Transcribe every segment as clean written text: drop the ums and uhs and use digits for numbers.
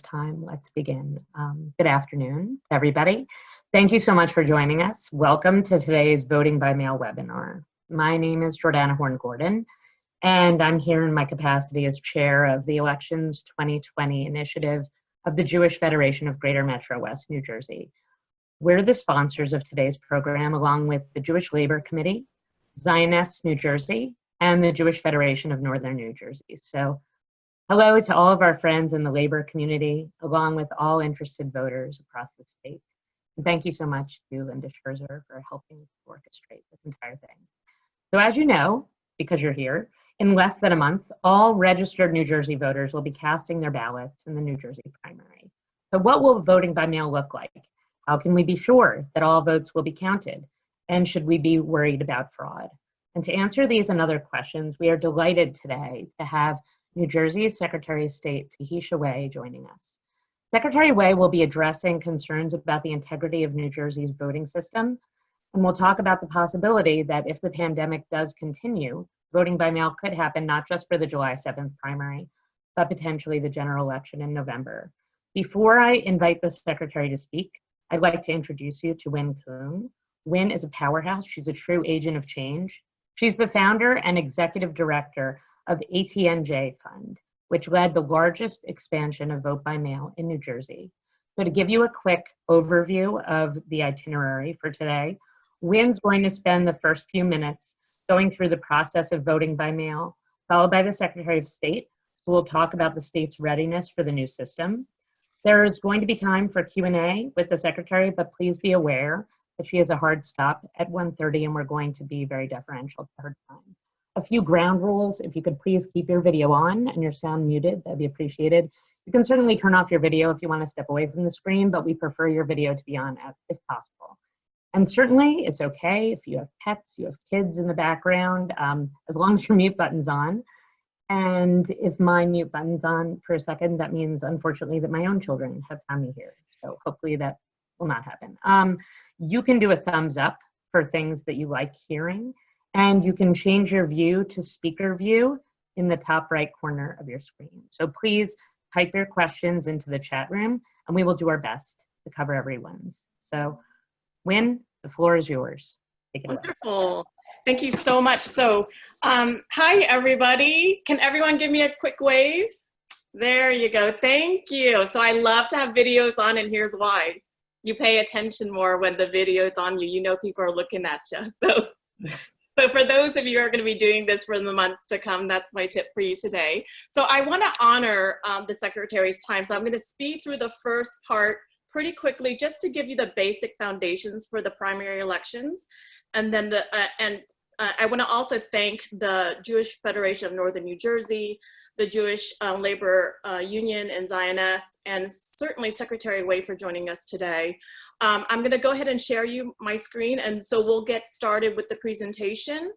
time, let's begin. Good afternoon, everybody. Thank you so much for joining us. Welcome to today's Voting by Mail webinar. My name is Jordana Horn-Gordon, and I'm here in my capacity as chair of the Elections 2020 initiative of the Jewish Federation of Greater Metro West New Jersey. We're the sponsors of today's program, along with the Jewish Labor Committee, Zionists New Jersey, and the Jewish Federation of Northern New Jersey. So hello to all of our friends in the labor community, along with all interested voters across the state. And thank you so much to Linda Scherzer for helping orchestrate this entire thing. So as you know, because you're here, in less than a month, all registered New Jersey voters will be casting their ballots in the New Jersey primary. So what will voting by mail look like? How can we be sure that all votes will be counted? And should we be worried about fraud? And to answer these and other questions, we are delighted today to have New Jersey's Secretary of State, Tahisha Way, joining us. Secretary Way will be addressing concerns about the integrity of New Jersey's voting system, and we'll talk about the possibility that if the pandemic does continue, voting by mail could happen not just for the July 7th primary, but potentially the general election in November. Before I invite the Secretary to speak, I'd like to introduce you to Win Kuhn. Win is a powerhouse. She's a true agent of change. She's the founder and executive director of ATNJ Fund, which led the largest expansion of vote by mail in New Jersey. So to give you a quick overview of the itinerary for today, Wynn's going to spend the first few minutes going through the process of voting by mail, followed by the Secretary of State, who will talk about the state's readiness for the new system. There is going to be time for Q&A with the Secretary, but please be aware that she has a hard stop at 1:30 and we're going to be very deferential to her time. A few ground rules: if you could please keep your video on and your sound muted, that'd be appreciated. You can certainly turn off your video if you want to step away from the screen, but we prefer your video to be on if possible. And certainly it's okay if you have pets, you have kids in the background, as long as your mute button's on. And if my mute button's on for a second, that means unfortunately that my own children have found me here. So hopefully that will not happen. You can do a thumbs up for things that you like hearing. And you can change your view to speaker view in the top right corner of your screen. So please type your questions into the chat room and we will do our best to cover everyone's. So Wynn, the floor is yours. Take it away. Wonderful. Thank you so much. So hi everybody. Can everyone give me a quick wave? There you go. Thank you. So I love to have videos on, and here's why. You pay attention more when the video is on you. You know people are looking at you. So for those of you who are going to be doing this for the months to come, that's my tip for you today. So I want to honor the Secretary's time. So I'm going to speed through the first part pretty quickly just to give you the basic foundations for the primary elections. And then I want to also thank the Jewish Federation of Northern New Jersey, the Jewish Labor Union and Zionists, and certainly Secretary Way for joining us today. I'm going to go ahead and share you my screen, and so we'll get started with the presentation.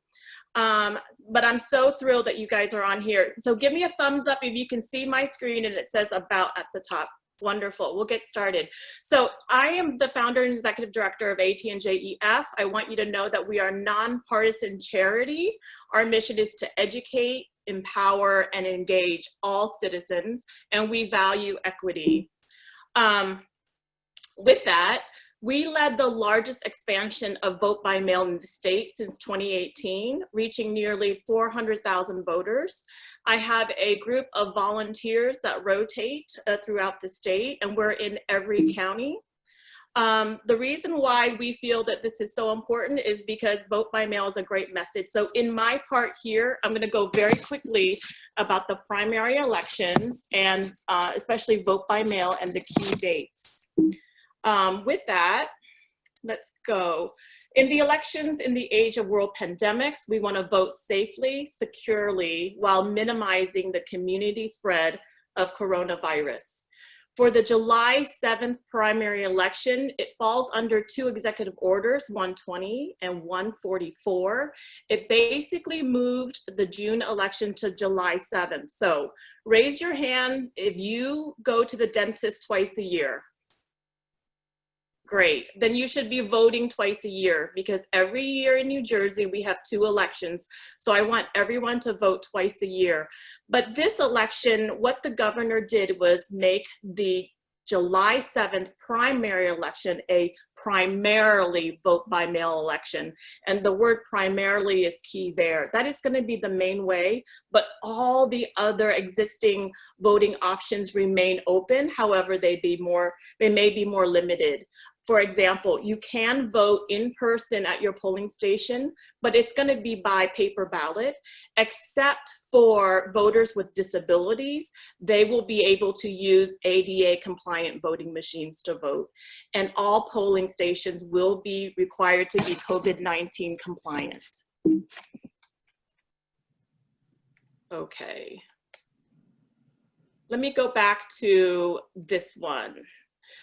But I'm so thrilled that you guys are on here. So give me a thumbs up if you can see my screen and it says about at the top. Wonderful. We'll get started. So I am the founder and executive director of ATNJEF. I want you to know that we are a nonpartisan charity. Our mission is to educate, empower, and engage all citizens, and we value equity. With that, we led the largest expansion of vote by mail in the state since 2018, reaching nearly 400,000 voters. I have a group of volunteers that rotate throughout the state, and we're in every county. The reason why we feel that this is so important is because vote by mail is a great method. So in my part here, I'm going to go very quickly about the primary elections and especially vote by mail and the key dates. With that, let's go. In the elections in the age of world pandemics, we want to vote safely, securely, while minimizing the community spread of coronavirus. For the July 7th primary election, it falls under two executive orders, 120 and 144. It basically moved the June election to July 7th. So raise your hand if you go to the dentist twice a year. Great. Then you should be voting twice a year, because every year in New Jersey, we have 2 elections. So I want everyone to vote twice a year. But this election, what the governor did was make the July 7th primary election a primarily vote by mail election. And the word primarily is key there. That is going to be the main way, but all the other existing voting options remain open. However, they may be more limited. For example, you can vote in person at your polling station, but it's going to be by paper ballot, except for voters with disabilities. They will be able to use ADA compliant voting machines to vote. And all polling stations will be required to be COVID-19 compliant. Okay. Let me go back to this one.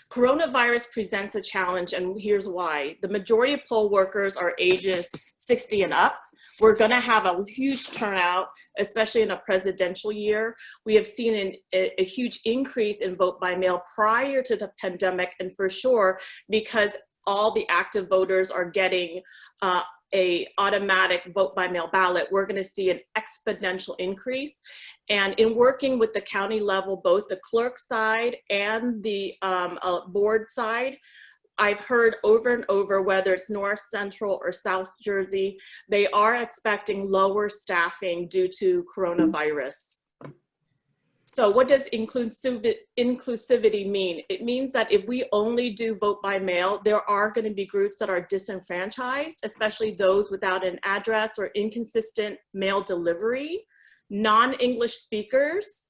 Coronavirus presents a challenge, and here's why. The majority of poll workers are ages 60 and up. We're going to have a huge turnout, especially in a presidential year. We have seen a huge increase in vote by mail prior to the pandemic, and for sure, because all the active voters are getting a automatic vote by mail ballot, we're going to see an exponential increase. And in working with the county level, both the clerk side and the board side, I've heard over and over, whether it's North, Central, or South Jersey, they are expecting lower staffing due to coronavirus. So what does inclusivity mean? It means that if we only do vote by mail, there are going to be groups that are disenfranchised, especially those without an address or inconsistent mail delivery, non-English speakers,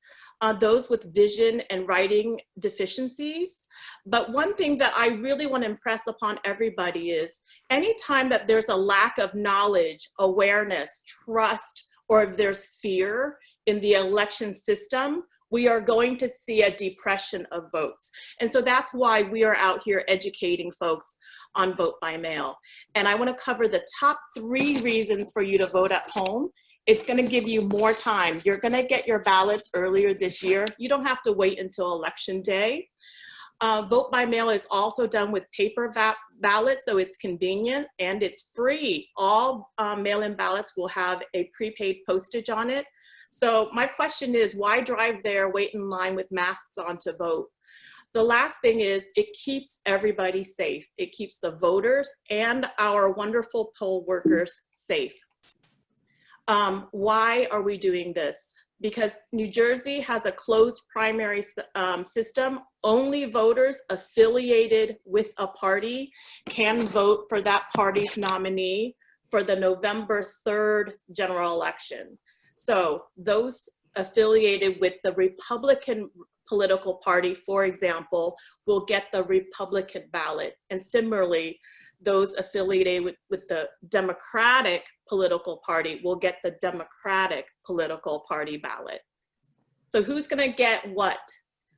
those with vision and writing deficiencies. But one thing that I really want to impress upon everybody is anytime that there's a lack of knowledge, awareness, trust, or if there's fear in the election system, we are going to see a depression of votes. And so that's why we are out here educating folks on vote by mail. And I want to cover the top 3 reasons for you to vote at home. It's going to give you more time. You're going to get your ballots earlier this year. You don't have to wait until election day. Vote by mail is also done with paper ballots, so it's convenient and it's free. All mail-in ballots will have a prepaid postage on it. So my question is, why drive there, wait in line with masks on to vote? The last thing is, it keeps everybody safe. It keeps the voters and our wonderful poll workers safe. Why are we doing this? Because New Jersey has a closed primary system. Only voters affiliated with a party can vote for that party's nominee for the November 3rd general election. So those affiliated with the Republican political party, for example, will get the Republican ballot. And similarly, those affiliated with the Democratic political party will get the Democratic political party ballot. So who's going to get what?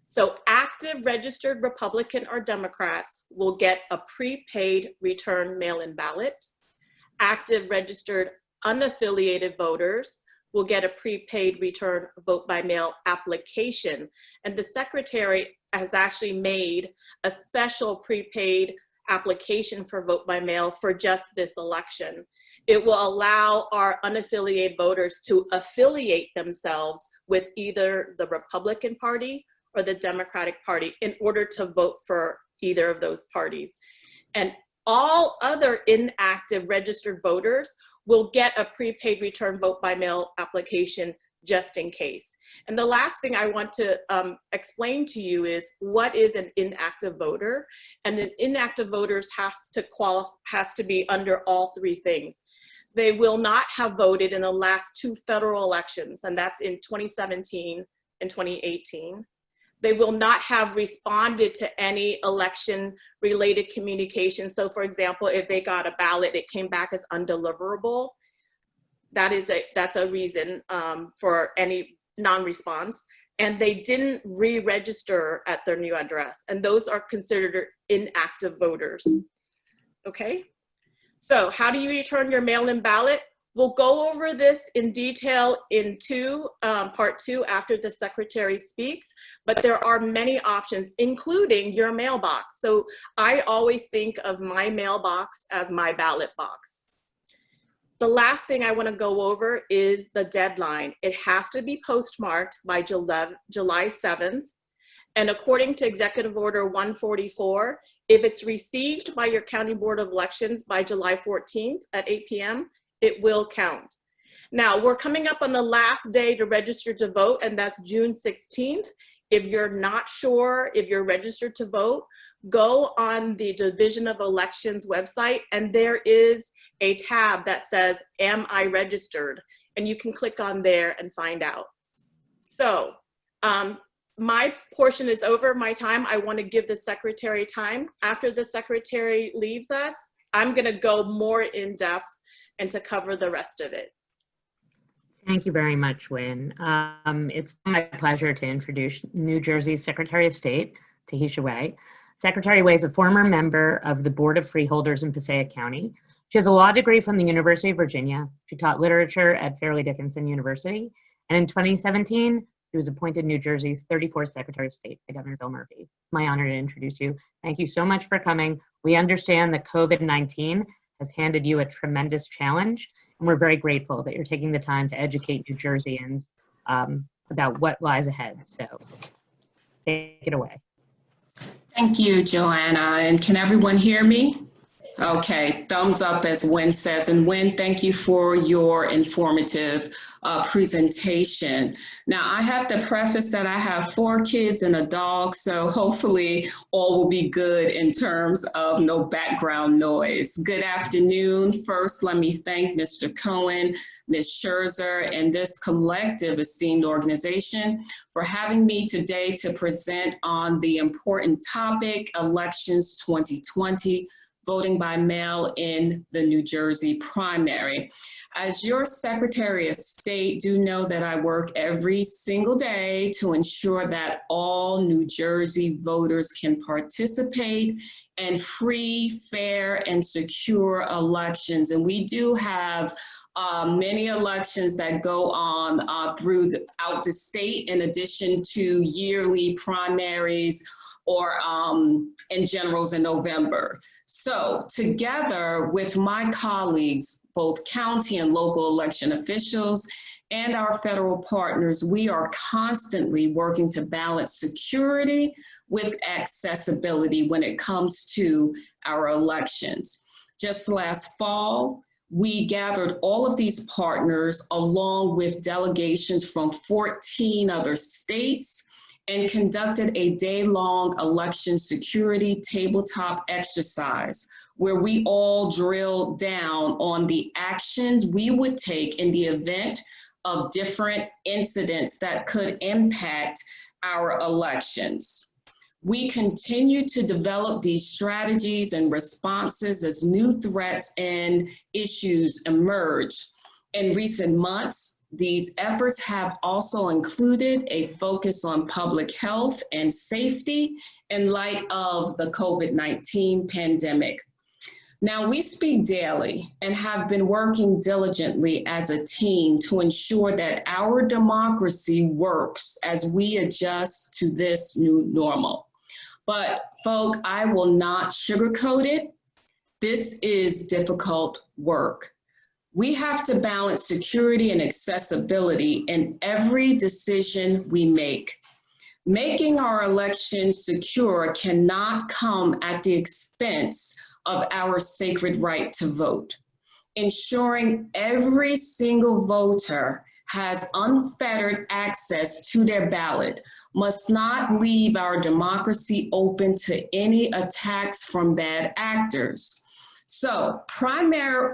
So active registered Republican or Democrats will get a prepaid return mail-in ballot. Active registered unaffiliated voters will get a prepaid return vote by mail application. And the secretary has actually made a special prepaid application for vote by mail for just this election. It will allow our unaffiliated voters to affiliate themselves with either the Republican Party or the Democratic Party in order to vote for either of those parties. And all other inactive registered voters will get a prepaid return vote by mail application just in case. And the last thing I want to explain to you is what is an inactive voter. And an inactive voters has to be under all 3 things. They will not have voted in the last 2 federal elections, and that's in 2017 and 2018. They will not have responded to any election-related communication. So for example, if they got a ballot, it came back as undeliverable, that's a reason for any non-response. And they didn't re-register at their new address. And those are considered inactive voters. Okay? So how do you return your mail-in ballot? We'll go over this in detail in part two after the secretary speaks, but there are many options, including your mailbox. So I always think of my mailbox as my ballot box. The last thing I want to go over is the deadline. It has to be postmarked by July 7th. And according to Executive Order 144, if it's received by your County Board of Elections by July 14th at 8 p.m., it will count. Now, we're coming up on the last day to register to vote, and that's June 16th. If you're not sure if you're registered to vote, go on the Division of Elections website, and there is a tab that says, "Am I registered?" And you can click on there and find out. So, my portion is over, my time. I want to give the secretary time. After the secretary leaves us, I'm going to go more in depth and to cover the rest of it. Thank you very much, Wynn. It's my pleasure to introduce New Jersey's Secretary of State, Tahisha Way. Secretary Way is a former member of the Board of Freeholders in Passaic County. She has a law degree from the University of Virginia. She taught literature at Fairleigh Dickinson University. And in 2017, she was appointed New Jersey's 34th Secretary of State by Governor Bill Murphy. It's my honor to introduce you. Thank you so much for coming. We understand that COVID-19 has handed you a tremendous challenge, and we're very grateful that you're taking the time to educate New Jerseyans about what lies ahead. So take it away. Thank you, Joanna. And can everyone hear me? Okay, thumbs up as Wynn says. And Wynn, thank you for your informative presentation. Now, I have to preface that I have 4 kids and a dog, so hopefully all will be good in terms of no background noise. Good afternoon. First, let me thank Mr. Cohen, Ms. Scherzer, and this collective esteemed organization for having me today to present on the important topic, Elections 2020. Voting by mail in the New Jersey primary. As your Secretary of State, do know that I work every single day to ensure that all New Jersey voters can participate in free, fair, and secure elections. And we do have many elections that go on throughout the state, in addition to yearly primaries or in generals in November. So together with my colleagues, both county and local election officials and our federal partners, we are constantly working to balance security with accessibility when it comes to our elections. Just last fall, we gathered all of these partners along with delegations from 14 other states and conducted a day-long election security tabletop exercise where we all drilled down on the actions we would take in the event of different incidents that could impact our elections. We continue to develop these strategies and responses as new threats and issues emerge. In recent months, these efforts have also included a focus on public health and safety in light of the COVID-19 pandemic. Now, we speak daily and have been working diligently as a team to ensure that our democracy works as we adjust to this new normal. But, folk, I will not sugarcoat it. This is difficult work. We have to balance security and accessibility in every decision we make. Making our elections secure cannot come at the expense of our sacred right to vote. Ensuring every single voter has unfettered access to their ballot must not leave our democracy open to any attacks from bad actors. So prior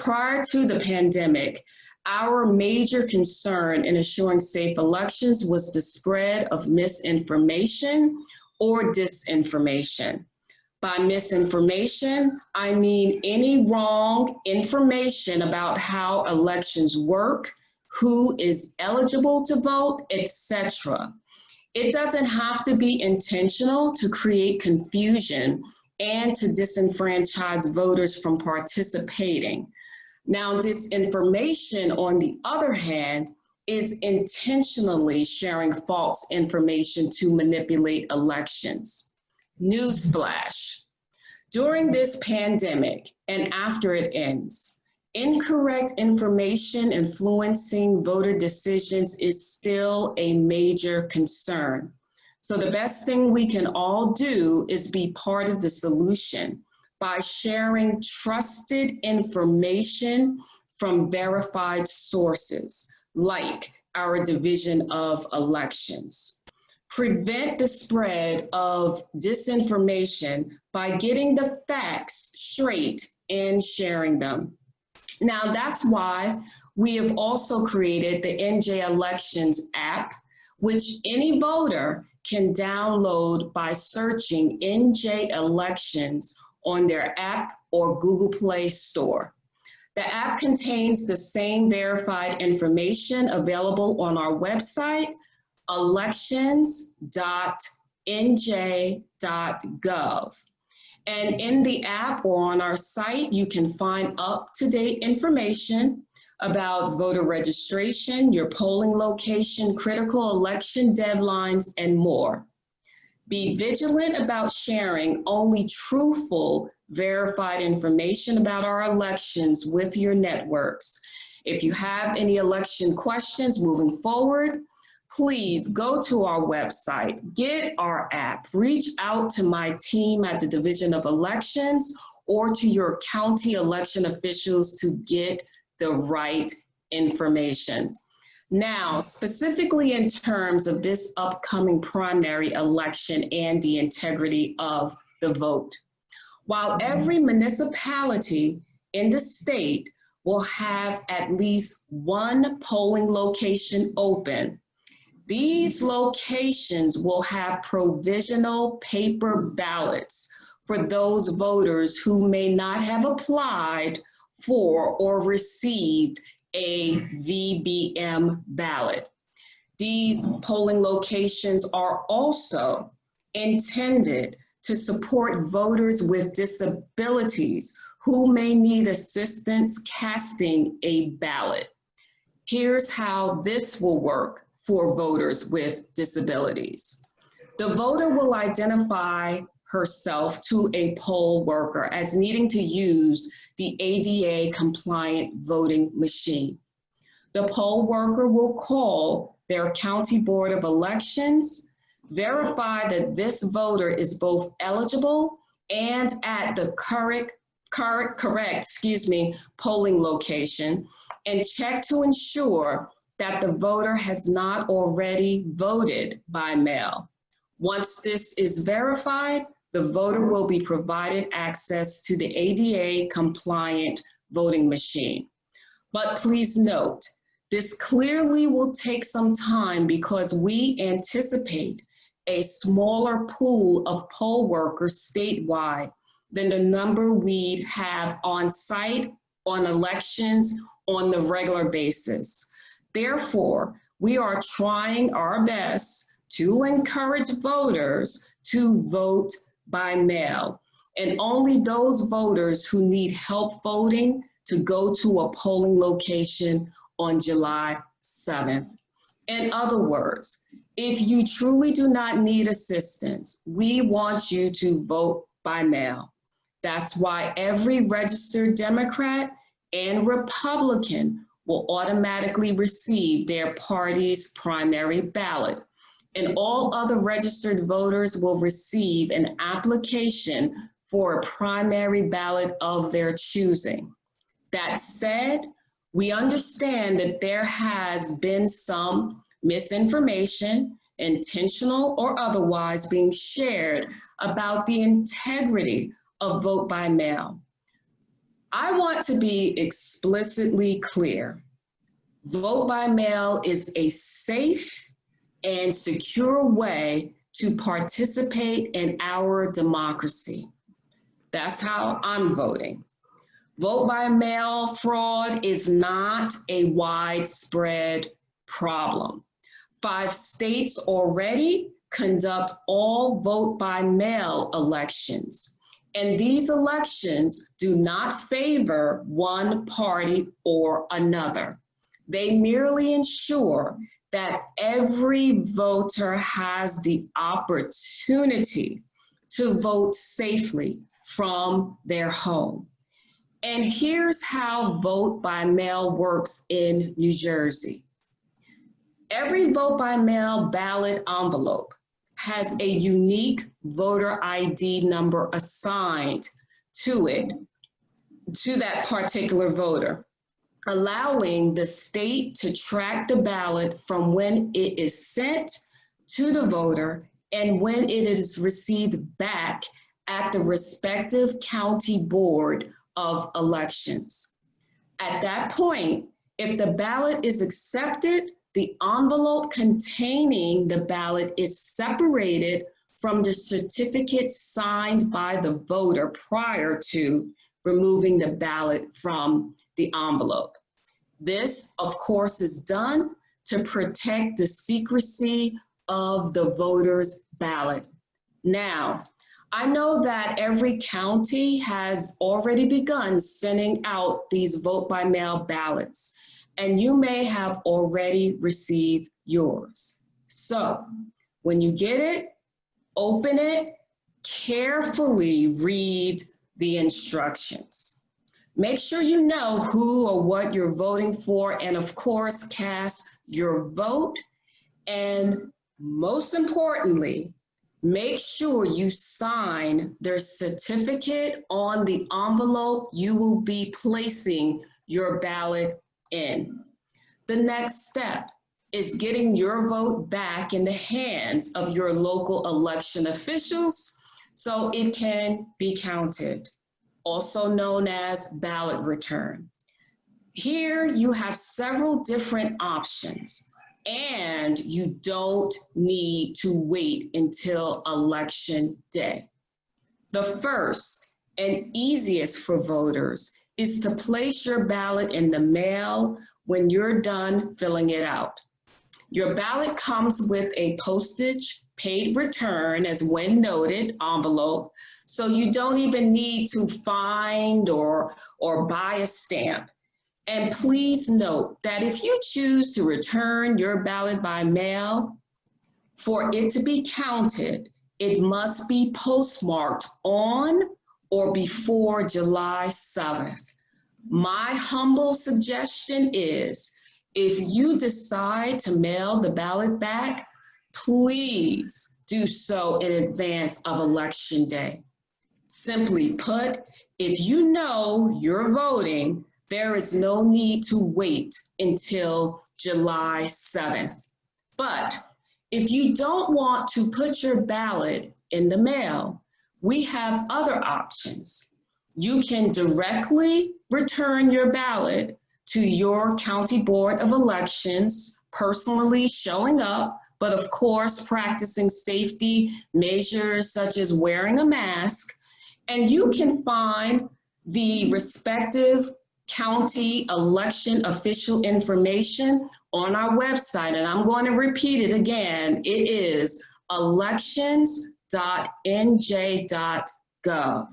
to the pandemic, our major concern in assuring safe elections was the spread of misinformation or disinformation. By misinformation, I mean any wrong information about how elections work, who is eligible to vote, etc. It doesn't have to be intentional to create confusion and to disenfranchise voters from participating. Now, disinformation, on the other hand, is intentionally sharing false information to manipulate elections. Newsflash. During this pandemic and after it ends, incorrect information influencing voter decisions is still a major concern. So the best thing we can all do is be part of the solution by sharing trusted information from verified sources, like our Division of Elections. Prevent the spread of disinformation by getting the facts straight and sharing them. Now, that's why we have also created the NJ Elections app, which any voter can download by searching NJ Elections on their app or Google Play Store. The app contains the same verified information available on our website, elections.nj.gov. And in the app or on our site, you can find up-to-date information about voter registration, your polling location, critical election deadlines, and more. Be vigilant about sharing only truthful, verified information about our elections with your networks. If you have any election questions moving forward, please go to our website, get our app, reach out to my team at the Division of Elections or to your county election officials to get the right information. Now, specifically in terms of this upcoming primary election and the integrity of the vote. While every municipality in the state will have at least one polling location open, these locations will have provisional paper ballots for those voters who may not have applied for or received a VBM ballot. These polling locations are also intended to support voters with disabilities who may need assistance casting a ballot. Here's how this will work for voters with disabilities. The voter will identify herself to a poll worker as needing to use the ADA compliant voting machine. The poll worker will call their county board of elections, verify that this voter is both eligible and at the correct polling location, and check to ensure that the voter has not already voted by mail. Once this is verified, the voter will be provided access to the ADA compliant voting machine. But please note, this clearly will take some time because we anticipate a smaller pool of poll workers statewide than the number we have on site on elections on the regular basis. Therefore, we are trying our best to encourage voters to vote by mail, and only those voters who need help voting to go to a polling location on July 7th. In other words, if you truly do not need assistance, we want you to vote by mail. That's why every registered Democrat and Republican will automatically receive their party's primary ballot, and all other registered voters will receive an application for a primary ballot of their choosing. That said, we understand that there has been some misinformation, intentional or otherwise, being shared about the integrity of vote by mail. I want to be explicitly clear. Vote by mail is a safe and secure way to participate in our democracy. That's how I'm voting. Vote by mail fraud is not a widespread problem. 5 states already conduct all vote by mail elections, And these elections do not favor one party or another. They merely ensure that every voter has the opportunity to vote safely from their home. And here's how vote by mail works in New Jersey. Every vote by mail ballot envelope has a unique voter ID number assigned to it, to that particular voter, allowing the state to track the ballot from when it is sent to the voter and when it is received back at the respective county board of elections. At that point, if the ballot is accepted, the envelope containing the ballot is separated from the certificate signed by the voter prior to removing the ballot from the envelope. This, of course, is done to protect the secrecy of the voter's ballot. Now, I know that every county has already begun sending out these vote by mail ballots, and you may have already received yours. So when you get it, open it, carefully read the instructions. Make sure you know who or what you're voting for, and of course, cast your vote. And most importantly, make sure you sign their certificate on the envelope you will be placing your ballot in. The next step is getting your vote back in the hands of your local election officials so it can be counted, also known as ballot return. Here you have several different options, and you don't need to wait until election day. The first and easiest for voters is to place your ballot in the mail when you're done filling it out. Your ballot comes with a postage paid return, as when noted, envelope, so you don't even need to find or buy a stamp. And please note that if you choose to return your ballot by mail, for it to be counted, it must be postmarked on or before July 7th. My humble suggestion is, if you decide to mail the ballot back, please do so in advance of Election Day. Simply put, if you know you're voting, there is no need to wait until July 7th. But if you don't want to put your ballot in the mail, we have other options. You can directly return your ballot to your county board of elections, personally showing up, but of course practicing safety measures such as wearing a mask. And you can find the respective county election official information on our website. And I'm going to repeat it again. It is elections.nj.gov.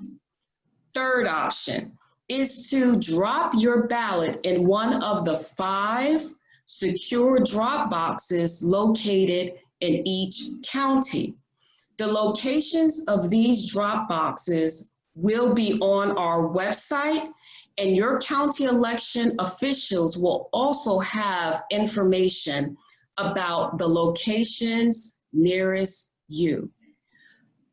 Third option is to drop your ballot in one of the 5 secure drop boxes located in each county. The locations of these drop boxes will be on our website, and your county election officials will also have information about the locations nearest you.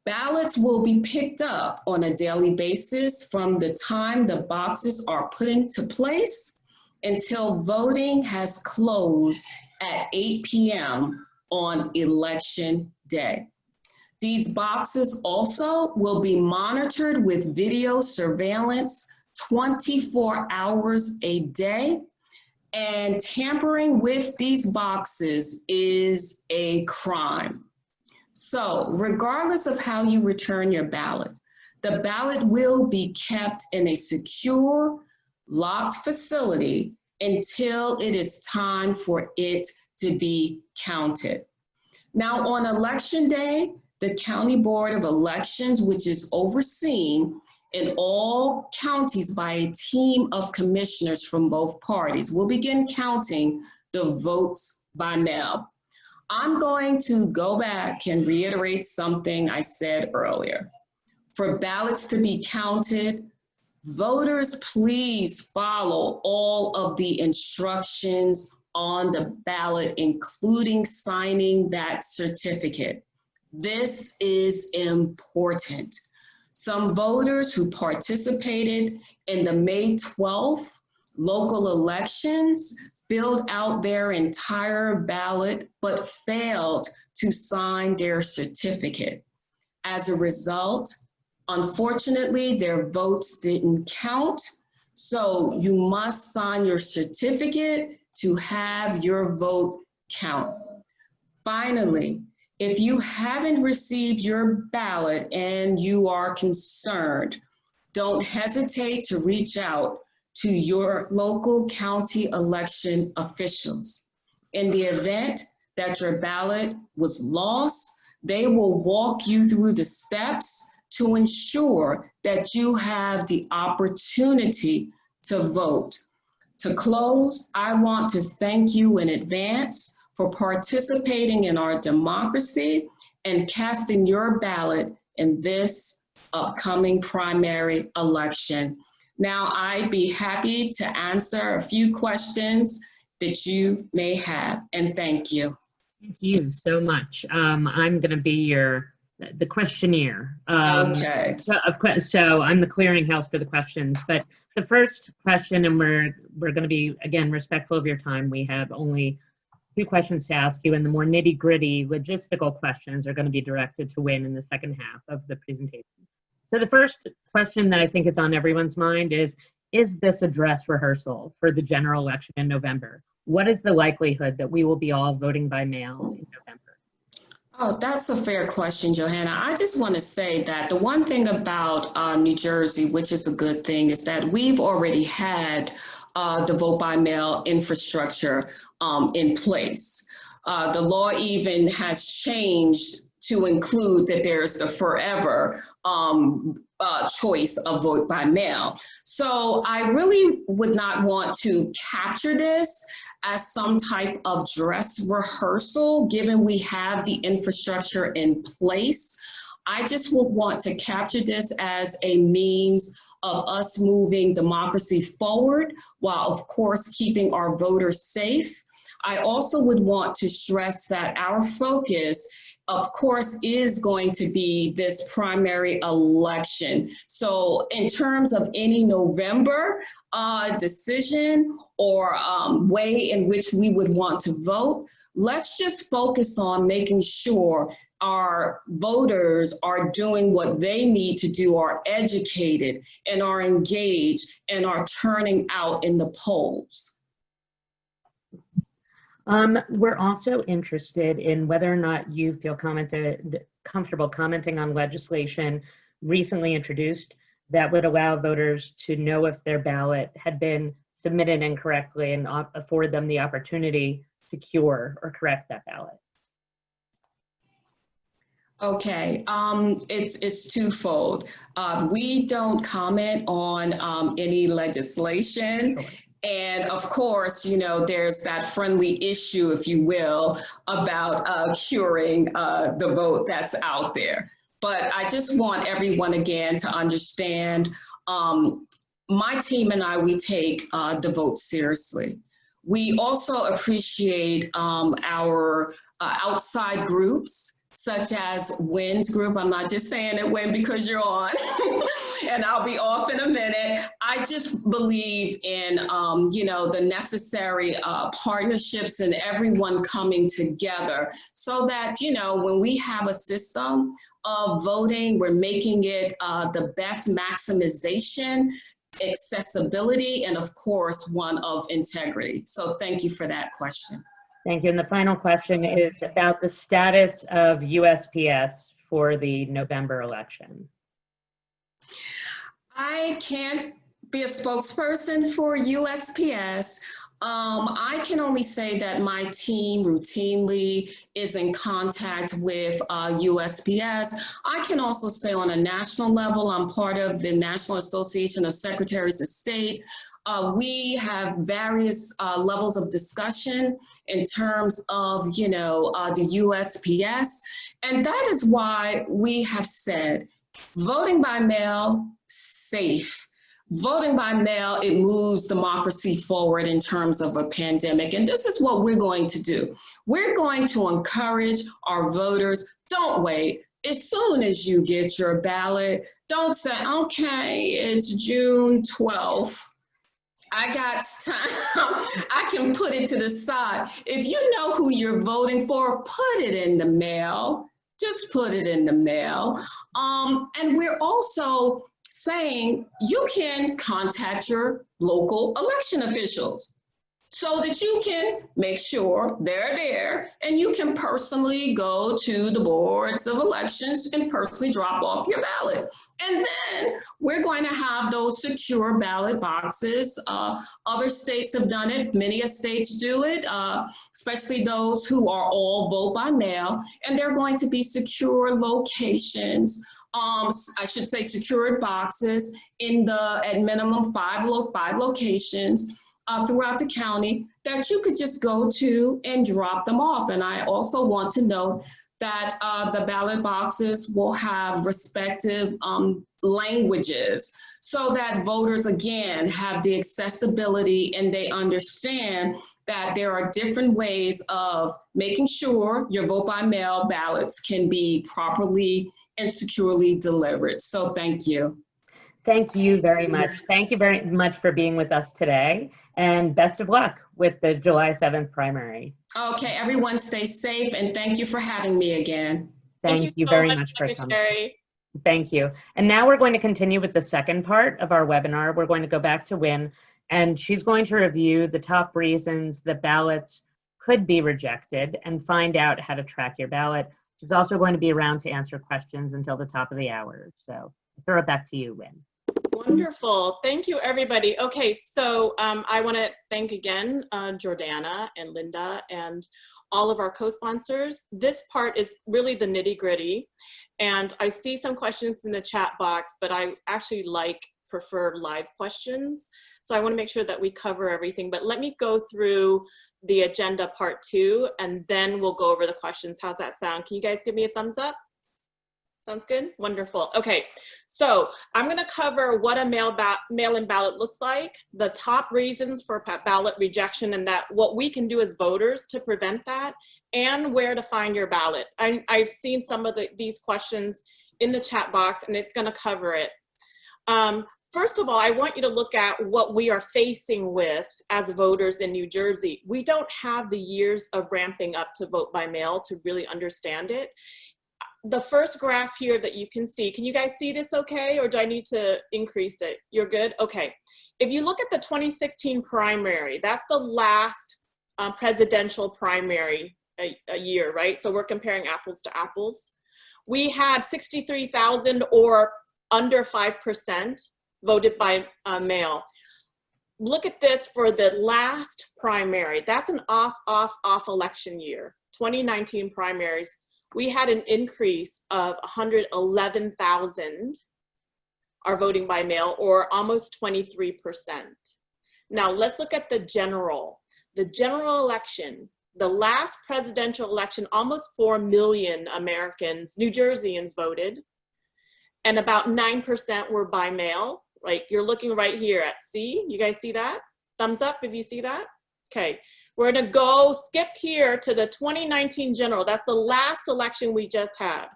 Ballots will be picked up on a daily basis from the time the boxes are put into place until voting has closed at 8 p.m. on Election Day. These boxes also will be monitored with video surveillance 24 hours a day, and tampering with these boxes is a crime. So regardless of how you return your ballot, the ballot will be kept in a secure, locked facility until it is time for it to be counted. Now on Election Day, The County Board of Elections, which is overseen in all counties by a team of commissioners from both parties, will begin counting the votes by mail. I'm going to go back and reiterate something I said earlier. For ballots to be counted, voters, please follow all of the instructions on the ballot, including signing that certificate. This is important. Some voters who participated in the May 12th local elections filled out their entire ballot but failed to sign their certificate. As a result, unfortunately, their votes didn't count, so you must sign your certificate to have your vote count. Finally, if you haven't received your ballot and you are concerned, don't hesitate to reach out to your local county election officials. In the event that your ballot was lost, they will walk you through the steps to ensure that you have the opportunity to vote. To close, I want to thank you in advance for participating in our democracy and casting your ballot in this upcoming primary election. Now, I'd be happy to answer a few questions that you may have, and thank you. Thank you so much. I'm going to be the questionnaire. Okay. So I'm the clearinghouse for the questions. But the first question, and we're going to be, again, respectful of your time. We have only 2 questions to ask you, and the more nitty-gritty logistical questions are going to be directed to Wynn in the second half of the presentation. So the first question that I think is on everyone's mind is this a dress rehearsal for the general election in November? What is the likelihood that we will be all voting by mail in November? Oh, that's a fair question, Johanna. I just want to say that the one thing about New Jersey, which is a good thing, is that we've already had the vote by mail infrastructure in place. The law even has changed to include that there's the forever choice of vote by mail. So I really would not want to capture this as some type of dress rehearsal, given we have the infrastructure in place. I just would want to capture this as a means of us moving democracy forward, while of course keeping our voters safe. I also would want to stress that our focus, of course, is going to be this primary election. So in terms of any November decision or way in which we would want to vote, let's just focus on making sure our voters are doing what they need to do, are educated and are engaged and are turning out in the polls. We're also interested in whether or not you feel comfortable commenting on legislation recently introduced that would allow voters to know if their ballot had been submitted incorrectly and afford them the opportunity to cure or correct that ballot. Okay, it's twofold. We don't comment on any legislation. Sure. And of course, you know, there's that friendly issue, if you will, about curing the vote that's out there. But I just want everyone again to understand, my team and I, we take the vote seriously. We also appreciate our outside groups, such as Wynn's group. I'm not just saying it, Wynn, because you're on, and I'll be off in a minute. I just believe in, you know, the necessary partnerships and everyone coming together so that, you know, when we have a system of voting, we're making it the best maximization, accessibility, and of course, one of integrity. So thank you for that question. Thank you. And the final question is about the status of USPS for the November election. I can't be a spokesperson for USPS. I can only say that my team routinely is in contact with USPS. I can also say on a national level, I'm part of the National Association of Secretaries of State. We have various levels of discussion in terms of, the USPS. And that is why we have said voting by mail, safe. Voting by mail, it moves democracy forward in terms of a pandemic. And this is what we're going to do. We're going to encourage our voters, don't wait. As soon as you get your ballot, don't say, okay, it's June 12th. I got time. I can put it to the side. If you know who you're voting for, put it in the mail. Just put it in the mail. And we're also saying you can contact your local election officials so that you can make sure they're there, and you can personally go to the boards of elections and personally drop off your ballot. And then we're going to have those secure ballot boxes. Other states have done it. Many states do it, especially those who are all vote by mail. And they're going to be secure locations. I should say secured boxes at minimum five locations throughout the county that you could just go to and drop them off. And I also want to note that the ballot boxes will have respective languages so that voters, again, have the accessibility and they understand that there are different ways of making sure your vote by mail ballots can be properly and securely delivered. So thank you. Thank you very much. Thank you very much for being with us today, and best of luck with the July 7th primary. Okay, everyone stay safe, and thank you for having me again. Thank you very much for coming. Thank you. And now we're going to continue with the second part of our webinar. We're going to go back to Wynn, and she's going to review the top reasons that ballots could be rejected and find out how to track your ballot. She's also going to be around to answer questions until the top of the hour. So I'll throw it back to you, Wynn. Wonderful. Thank you, everybody. Okay, so I want to thank again Jordana and Linda and all of our co-sponsors. This part is really the nitty-gritty, and I see some questions in the chat box, but I actually prefer live questions. So I want to make sure that we cover everything, but let me go through the agenda part 2, and then we'll go over the questions. How's that sound? Can you guys give me a thumbs up? Sounds good? Wonderful. Okay, so I'm going to cover what a mail-in ballot looks like, the top reasons for ballot rejection, and that what we can do as voters to prevent that, and where to find your ballot. I've seen some of these questions in the chat box, and it's going to cover it. First of all, I want you to look at what we are facing with as voters in New Jersey. We don't have the years of ramping up to vote by mail to really understand it. The first graph here that you can you guys see this okay, or do I need to increase it? You're good? Okay. If you look at the 2016 primary, that's the last presidential primary a year, right? So we're comparing apples to apples. We had 63,000 or under 5% voted by mail. Look at this for the last primary. That's an off election year. 2019 primaries, we had an increase of 111,000 are voting by mail, or almost 23%. Now let's look at the general election. The last presidential election, almost 4 million Americans, New Jerseyans voted, and about 9% were by mail. Like you're looking right here at C. You guys see that? Thumbs up if you see that. Okay, we're gonna skip here to the 2019 general. That's the last election we just had.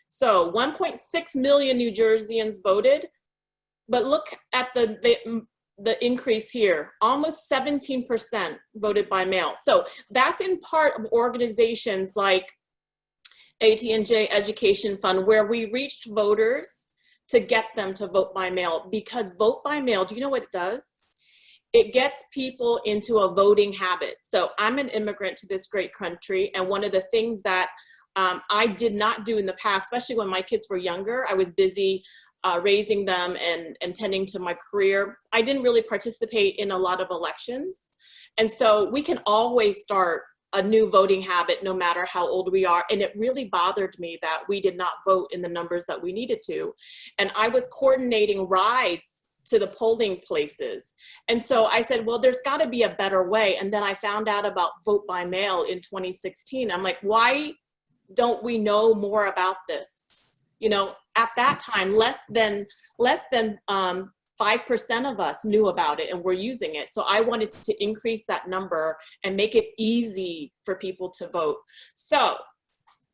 So 1.6 million New Jerseyans voted, but look at the increase here. Almost 17% voted by mail. So that's in part of organizations like AT&J Education Fund, where we reached voters to get them to vote by mail, because vote by mail, do you know what it does? It gets people into a voting habit. So I'm an immigrant to this great country, and one of the things that I did not do in the past, especially when my kids were younger, I was busy raising them and tending to my career. I didn't really participate in a lot of elections. And so we can always start a new voting habit no matter how old we are. And it really bothered me that we did not vote in the numbers that we needed to. And I was coordinating rides to the polling places. And so I said, well, there's got to be a better way. And then I found out about vote by mail in 2016. I'm like, why don't we know more about this? You know, at that time, less than 5% of us knew about it and were using it. So I wanted to increase that number and make it easy for people to vote. So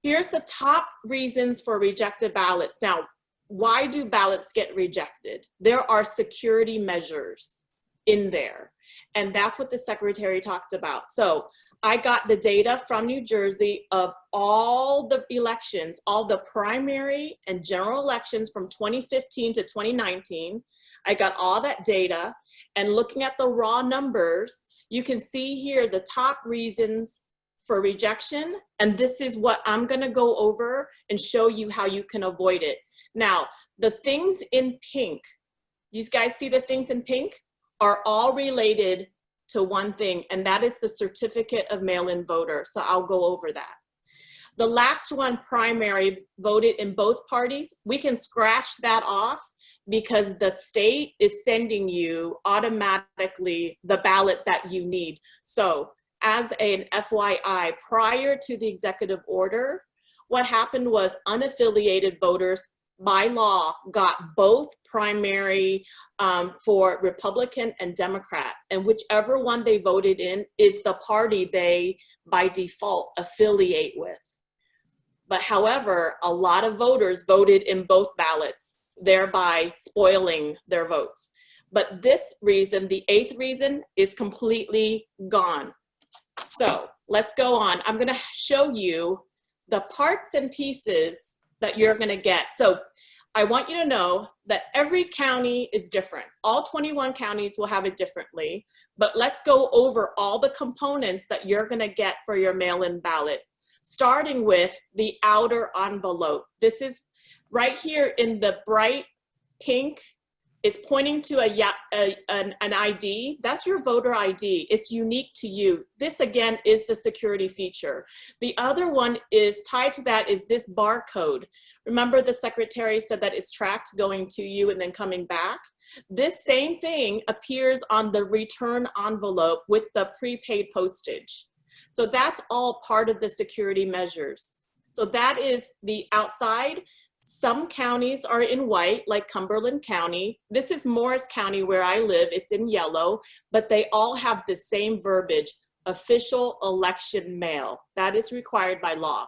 here's the top reasons for rejected ballots. Now, why do ballots get rejected? There are security measures in there. And that's what the secretary talked about. So I got the data from New Jersey of all the elections, all the primary and general elections from 2015 to 2019. I got all that data, and looking at the raw numbers, you can see here the top reasons for rejection. And this is what I'm gonna go over and show you how you can avoid it. Now, the things in pink, you guys see the things in pink, are all related to one thing, and that is the certificate of mail-in voter. So I'll go over that. The last one, primary, voted in both parties. We can scratch that off because the state is sending you automatically the ballot that you need. So as an FYI, prior to the executive order, what happened was unaffiliated voters by law got both primary for Republican and Democrat, and whichever one they voted in is the party they by default affiliate with. But however, a lot of voters voted in both ballots, thereby spoiling their votes. But this reason, the 8th reason, is completely gone. So let's go on. I'm gonna show you the parts and pieces that you're gonna get. So I want you to know that every county is different. All 21 counties will have it differently, but let's go over all the components that you're gonna get for your mail-in ballot, starting with the outer envelope. This is right here in the bright pink, is pointing to an ID. That's your voter ID. It's unique to you. This again is the security feature. The other one is tied to that is this barcode. Remember the secretary said that it's tracked going to you and then coming back? This same thing appears on the return envelope with the prepaid postage. So that's all part of the security measures. So that is the outside. Some counties are in white, like Cumberland County. This is Morris County where I live. It's in yellow, but they all have the same verbiage, official election mail. That is required by law.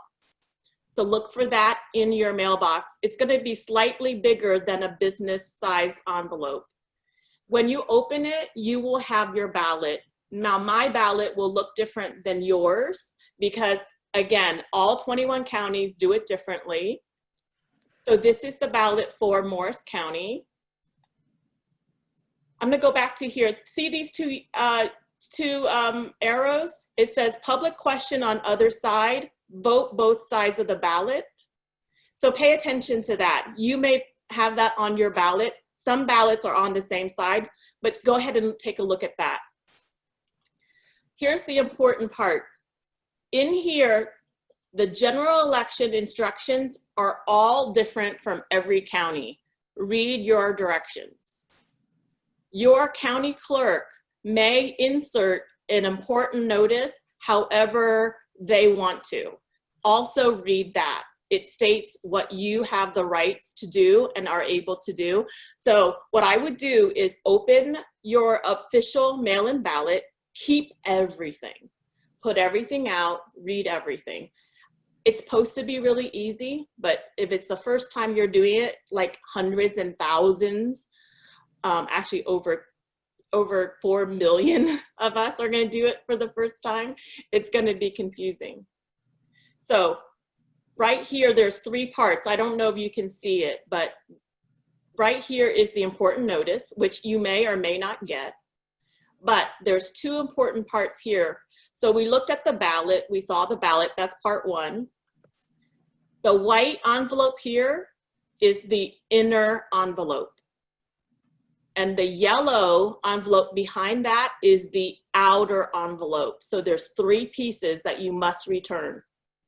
So look for that in your mailbox. It's gonna be slightly bigger than a business size envelope. When you open it, you will have your ballot. Now my ballot will look different than yours because again, all 21 counties do it differently. So this is the ballot for Morris County. I'm gonna go back to here. See these two arrows? It says public question on other side, vote both sides of the ballot. So pay attention to that. You may have that on your ballot. Some ballots are on the same side, but go ahead and take a look at that. Here's the important part. In here, the general election instructions are all different from every county. Read your directions. Your county clerk may insert an important notice however they want to. Also read that. It states what you have the rights to do and are able to do. So what I would do is open your official mail-in ballot, keep everything, put everything out, read everything. It's supposed to be really easy, but if it's the first time you're doing it, like hundreds and thousands, actually over 4 million of us are gonna do it for the first time, it's gonna be confusing. So right here, there's 3 parts. I don't know if you can see it, but right here is the important notice, which you may or may not get. But there's 2 important parts here. So we looked at the ballot, we saw the ballot, that's part 1. The white envelope here is the inner envelope. And the yellow envelope behind that is the outer envelope. So there's 3 pieces that you must return: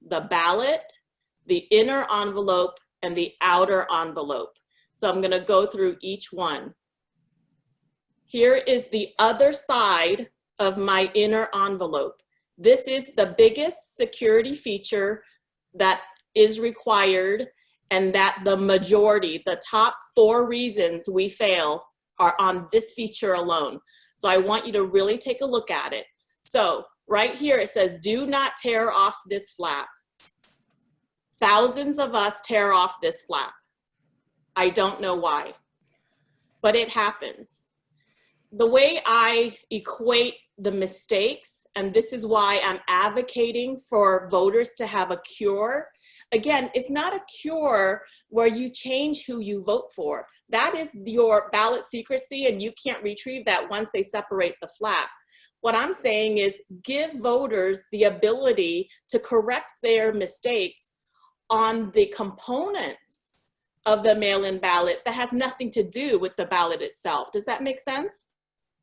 the ballot, the inner envelope, and the outer envelope. So I'm gonna go through each one. Here is the other side of my inner envelope. This is the biggest security feature that is required, and that the majority, the top 4 reasons we fail are on this feature alone. So I want you to really take a look at it. So right here it says, do not tear off this flap. Thousands of us tear off this flap. I don't know why, but it happens. The way I equate the mistakes, and this is why I'm advocating for voters to have a cure. Again, it's not a cure where you change who you vote for. That is your ballot secrecy, and you can't retrieve that once they separate the flap. What I'm saying is give voters the ability to correct their mistakes on the components of the mail-in ballot that has nothing to do with the ballot itself. Does that make sense?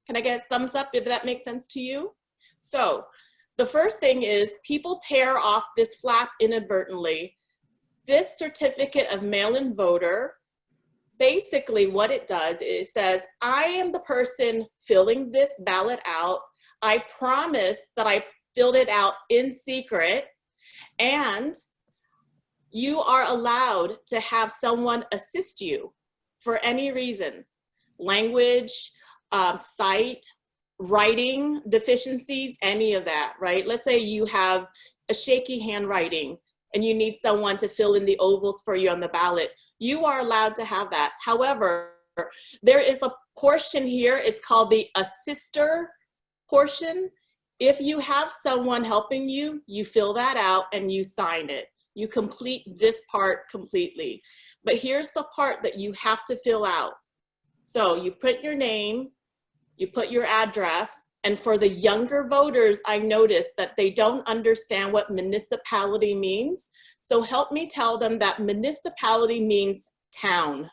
Can I get a thumbs up if that makes sense to you? So the first thing is people tear off this flap inadvertently. This certificate of mail-in voter, basically what it does is it says, I am the person filling this ballot out. I promise that I filled it out in secret, and you are allowed to have someone assist you for any reason. Language, sight, writing deficiencies, any of that, right? Let's say you have a shaky handwriting and you need someone to fill in the ovals for you on the ballot. You are allowed to have that. However, there is a portion here, it's called the assister portion. If you have someone helping you, you fill that out and you sign it. You complete this part completely. But here's the part that you have to fill out. So you put your name, you put your address, and for the younger voters, I noticed that they don't understand what municipality means. So help me tell them that municipality means town.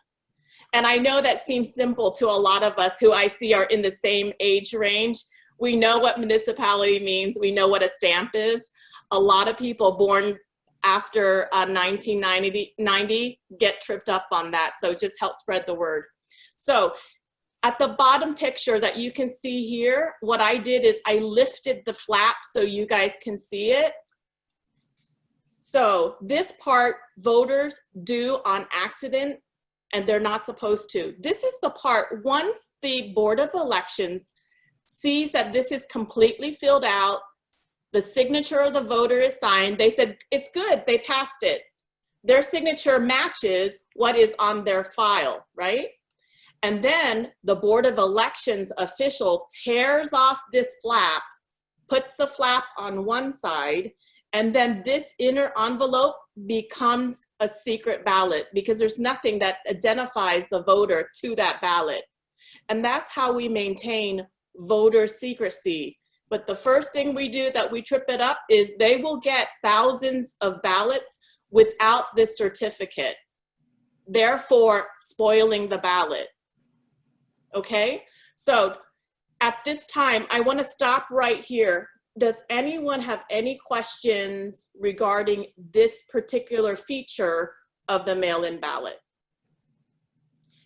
And I know that seems simple to a lot of us who I see are in the same age range. We know what municipality means. We know what a stamp is. A lot of people born after 1990 get tripped up on that. So just help spread the word. So at the bottom picture that you can see here, what I did is I lifted the flap so you guys can see it. So this part voters do on accident, and they're not supposed to. This is the part, once the Board of Elections sees that this is completely filled out, the signature of the voter is signed, they said, it's good, they passed it. Their signature matches what is on their file, right? And then the Board of Elections official tears off this flap, puts the flap on one side, and then this inner envelope becomes a secret ballot because there's nothing that identifies the voter to that ballot. And that's how we maintain voter secrecy. But the first thing we do that we trip it up is they will get thousands of ballots without this certificate, therefore spoiling the ballot. Okay, so at this time, I want to stop right here. Does anyone have any questions regarding this particular feature of the mail-in ballot?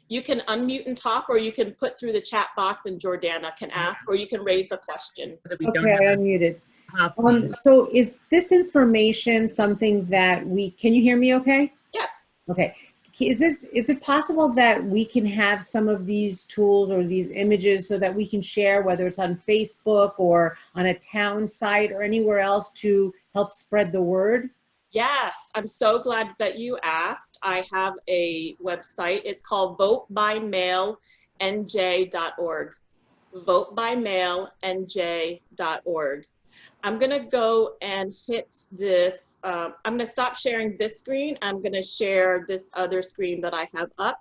You can unmute and talk, or you can put through the chat box and Jordana can ask, or you can raise a question. Okay, I unmuted. So is this information something that can you hear me okay? Yes. Okay. Is it possible that we can have some of these tools or these images so that we can share, whether it's on Facebook or on a town site or anywhere else, to help spread the word? Yes, I'm so glad that you asked. I have a website. It's called votebymailenj.org. Votebymailenj.org. I'm going to go and hit this. I'm going to stop sharing this screen. I'm going to share this other screen that I have up,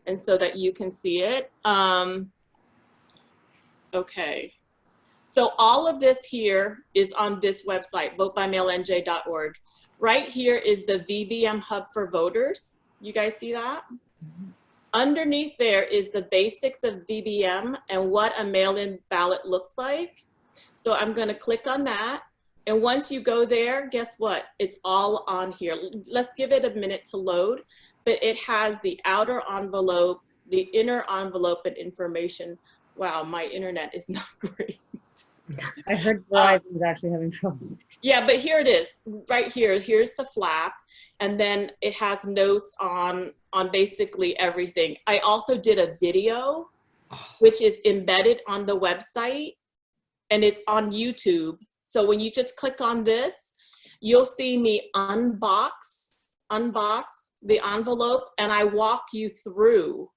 and so that you can see it. Okay. So all of this here is on this website, votebymailenj.org. Right here is the VBM Hub for Voters. You guys see that? Underneath there is the basics of VBM and what a mail-in ballot looks like. So I'm going to click on that. And once you go there, guess what? It's all on here. Let's give it a minute to load, but it has the outer envelope, the inner envelope, and information. Wow, my internet is not great. I heard Verizon was actually having trouble. Yeah, but here it is, right here. Here's the flap, and then it has notes on basically everything. I also did a video, which is embedded on the website, and it's on YouTube. So when you just click on this, you'll see me unbox the envelope, and I walk you through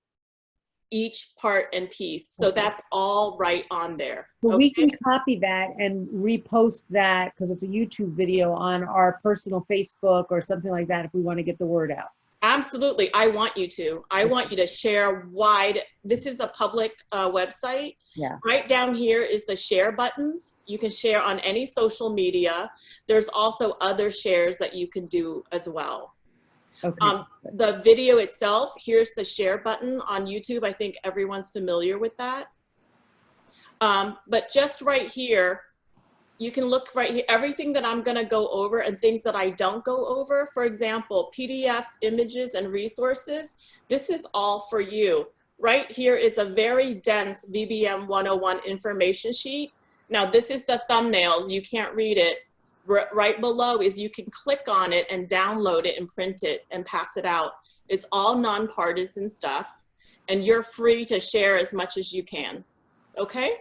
each part and piece. So that's all right on there. But Okay? we can copy that and repost that, because it's a YouTube video, on our personal Facebook or something like that if we want to get the word out. Absolutely. I want you to. I want you to share wide. This is a public website. Yeah. Right down here is the share buttons. You can share on any social media. There's also other shares that you can do as well. Okay. The video itself, here's the share button on YouTube. I think everyone's familiar with that. But just right here, you can look right here, everything that I'm gonna go over and things that I don't go over. For example, PDFs, images, and resources. This is all for you. Right here is a very dense VBM 101 information sheet. Now this is the thumbnails, you can't read it. Right below is you can click on it and download it and print it and pass it out. It's all nonpartisan stuff, and you're free to share as much as you can. Okay?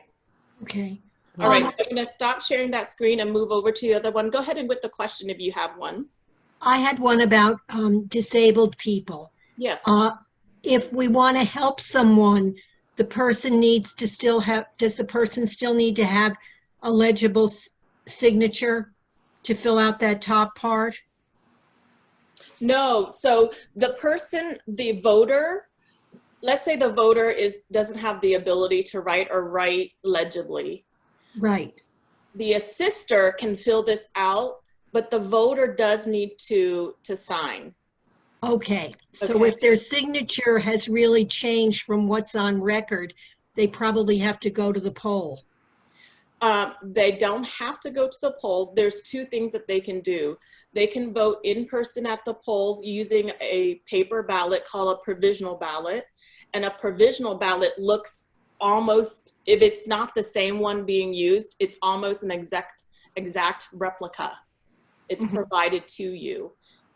Okay. All right, I'm gonna stop sharing that screen and move over to the other one. Go ahead and with the question if you have one. I had one about disabled people. Yes. If we want to help someone, the person needs to still have, does the person still need to have a legible signature to fill out that top part? No, so the person, the voter, let's say the voter doesn't have the ability to write or write legibly. Right. The assister can fill this out, but the voter does need to sign. Okay. So Okay. if their signature has really changed from what's on record, they probably have to go to the poll. They don't have to go to the poll. There's two things that they can do. They can vote in person at the polls using a paper ballot called a provisional ballot. And a provisional ballot looks almost, if it's not the same one being used, it's almost an exact replica. It's provided to you.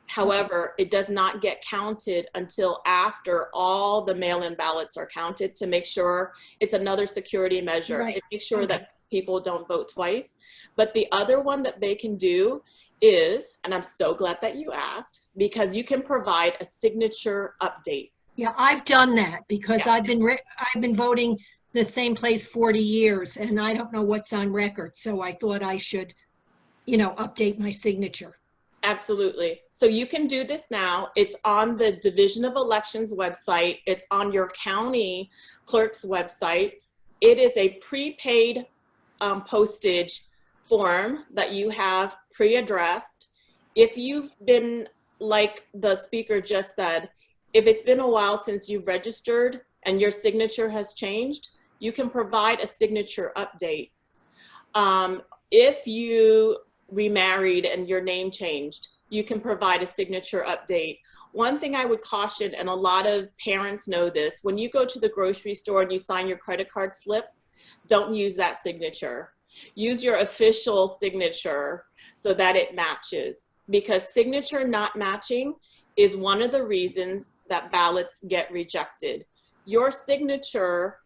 However, it does not get counted until after all the mail-in ballots are counted to make sure it's another security measure. Right. To make sure that people don't vote twice. But the other one that they can do is, and I'm so glad that you asked, because you can provide a signature update. Yeah, I've done that because Yeah. I've been voting the same place 40 years and I don't know what's on record. So I thought I should, update my signature. Absolutely. So you can do this now. It's on the Division of Elections website. It's on your county clerk's website. It is a prepaid postage form that you have pre-addressed. If you've been, like the speaker just said, if it's been a while since you've registered and your signature has changed, you can provide a signature update. If you remarried and your name changed, you can provide a signature update. One thing I would caution, and a lot of parents know this, when you go to the grocery store and you sign your credit card slip, don't use that signature. Use your official signature so that it matches, because signature not matching is one of the reasons that ballots get rejected. Your signature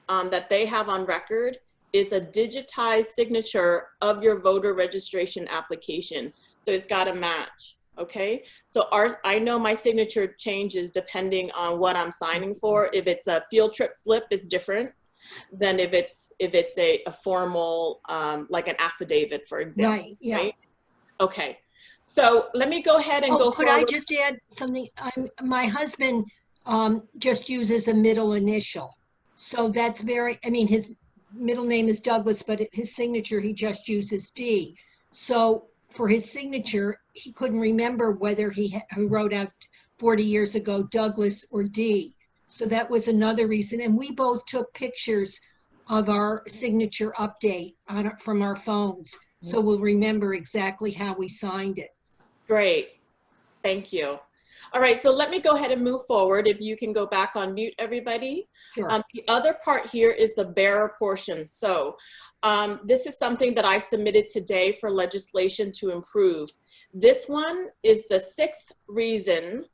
that they have on record is a digitized signature of your voter registration application. So it's got to match, okay? So I know my signature changes depending on what I'm signing for. If it's a field trip slip, it's different than if it's a formal, like an affidavit, for example. Right, yeah. Right? Okay, so let me go ahead and go could forward. I just add something? My husband just uses a middle initial. So that's his middle name is Douglas, but his signature, he just uses D. So for his signature, he couldn't remember whether he wrote out 40 years ago Douglas or D. So that was another reason. And we both took pictures of our signature update from our phones. So we'll remember exactly how we signed it. Great. Thank you. All right, so let me go ahead and move forward. If you can go back on mute, everybody. Sure. The other part here is the bearer portion. So this is something that I submitted today for legislation to improve. This one is the 6th reason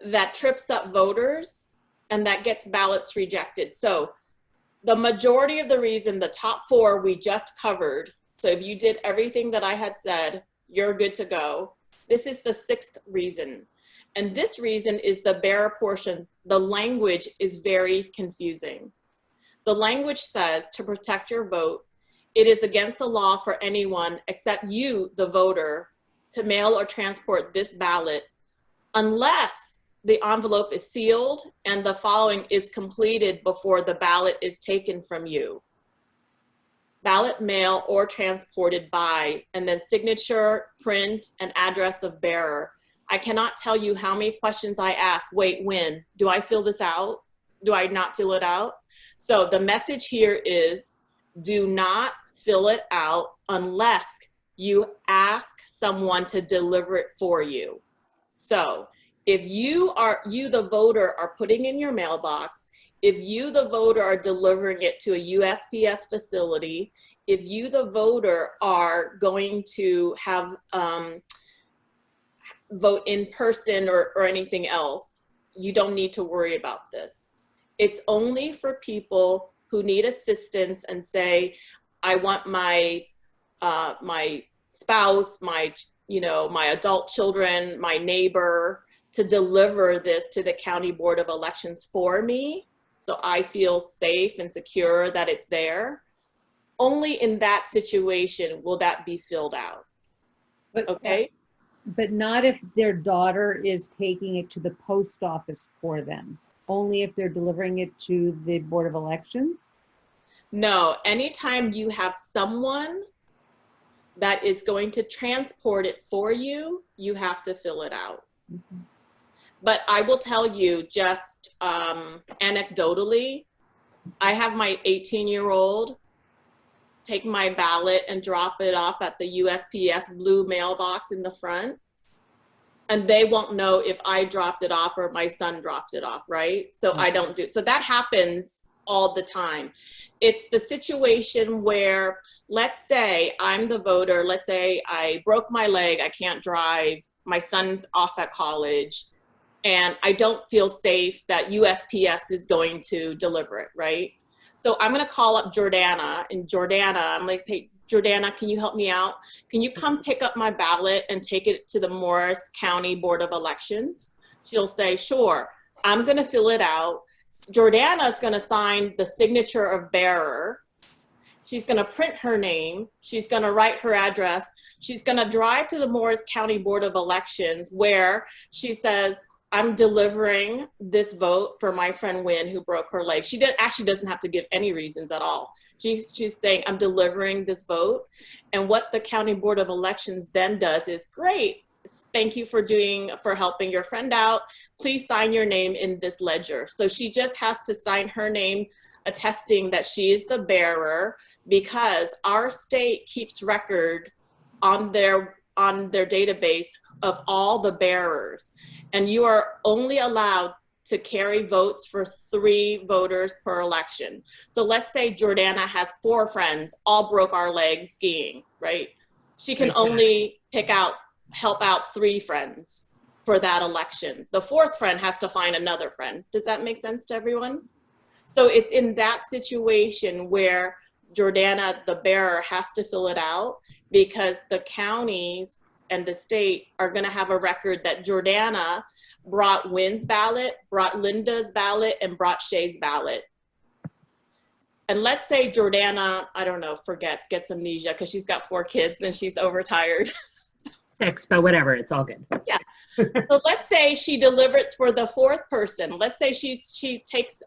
that trips up voters and that gets ballots rejected. So the majority of the reason, the top 4 we just covered. So if you did everything that I had said, you're good to go. This is the 6th reason. And this reason is the bearer portion. The language is very confusing. The language says to protect your vote, it is against the law for anyone except you, the voter, to mail or transport this ballot unless the envelope is sealed and the following is completed before the ballot is taken from you. Ballot mail or transported by, and then signature, print, and address of bearer. I cannot tell you how many questions I ask. Wait, when? Do I fill this out? Do I not fill it out? So the message here is do not fill it out unless you ask someone to deliver it for you. So if you, the voter, are putting in your mailbox, if you, the voter, are delivering it to a USPS facility, if you, the voter, are going to have vote in person or anything else, you don't need to worry about this. It's only for people who need assistance and say, I want my my spouse, my adult children, my neighbor to deliver this to the County Board of Elections for me, so I feel safe and secure that it's there. Only in that situation will that be filled out. Okay? But not if their daughter is taking it to the post office for them. Only if they're delivering it to the Board of Elections? No, anytime you have someone that is going to transport it for you, you have to fill it out. Mm-hmm. But I will tell you just anecdotally, I have my 18-year-old take my ballot and drop it off at the USPS blue mailbox in the front. And they won't know if I dropped it off or my son dropped it off, right? So I don't do, so that happens all the time. It's the situation where, let's say I'm the voter, let's say I broke my leg, I can't drive, my son's off at college, and I don't feel safe that USPS is going to deliver it, right? So I'm gonna call up Jordana, and Jordana, I'm like, hey, Jordana, can you help me out? Can you come pick up my ballot and take it to the Morris County Board of Elections? She'll say, sure, I'm gonna fill it out. Jordana's gonna sign the signature of bearer. She's gonna print her name. She's gonna write her address. She's gonna drive to the Morris County Board of Elections where she says, I'm delivering this vote for my friend Wynn who broke her leg. She actually doesn't have to give any reasons at all. She's saying, I'm delivering this vote. And what the County Board of Elections then does is, great, thank you for helping your friend out. Please sign your name in this ledger. So she just has to sign her name attesting that she is the bearer, because our state keeps record on their database of all the bearers. And you are only allowed to carry votes for 3 voters per election. So let's say Jordana has 4 friends, all broke our legs skiing, right? She can only help out 3 friends for that election. The 4th friend has to find another friend. Does that make sense to everyone? So it's in that situation where Jordana, the bearer, has to fill it out, because the counties and the state are gonna have a record that Jordana brought Wynn's ballot, brought Linda's ballot, and brought Shay's ballot. And let's say Jordana, I don't know, gets amnesia because she's got 4 kids and she's overtired. 6, but whatever, it's all good. Yeah. So let's say she delivers for the 4th person. Let's say she takes,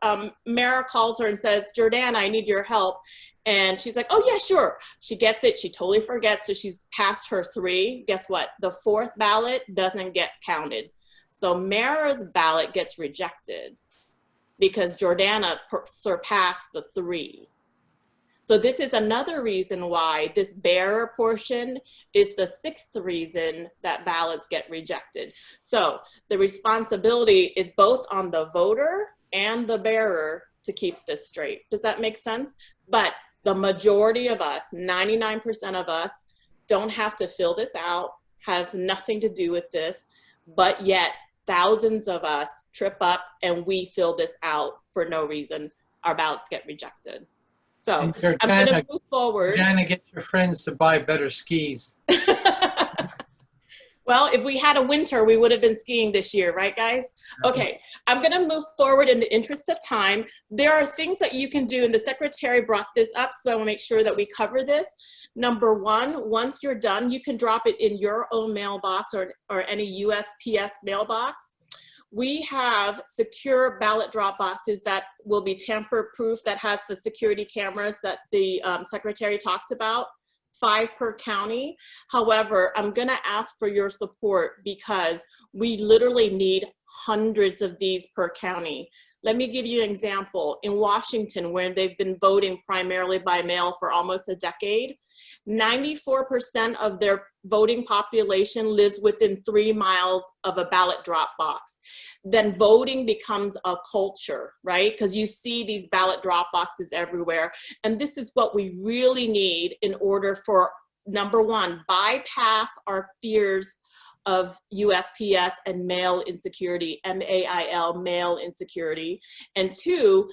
Mara calls her and says, Jordana, I need your help. And she's like, oh yeah, sure. She gets it, she totally forgets, so she's passed her 3. Guess what? The 4th ballot doesn't get counted. So Mara's ballot gets rejected. because Jordana surpassed the 3. So this is another reason why this bearer portion is the 6th reason that ballots get rejected. So the responsibility is both on the voter and the bearer to keep this straight. Does that make sense? But the majority of us, 99% of us, don't have to fill this out, has nothing to do with this, but yet thousands of us trip up and we fill this out for no reason. Our ballots get rejected. So I'm going to move forward. Jordana, get your friends to buy better skis. Well, if we had a winter, we would have been skiing this year, right, guys? Okay, I'm going to move forward in the interest of time. There are things that you can do, and the secretary brought this up, so I want to make sure that we cover this. Number 1, once you're done, you can drop it in your own mailbox or any USPS mailbox. We have secure ballot drop boxes that will be tamper-proof, that has the security cameras that the secretary talked about. 5 per county. However, I'm gonna ask for your support because we literally need hundreds of these per county. Let me give you an example. In Washington, where they've been voting primarily by mail for almost a decade, 94% of their voting population lives within 3 miles of a ballot drop box. Then voting becomes a culture, right? Because you see these ballot drop boxes everywhere. And this is what we really need in order for, number 1, bypass our fears of USPS and mail insecurity, MAIL, mail insecurity. And 2,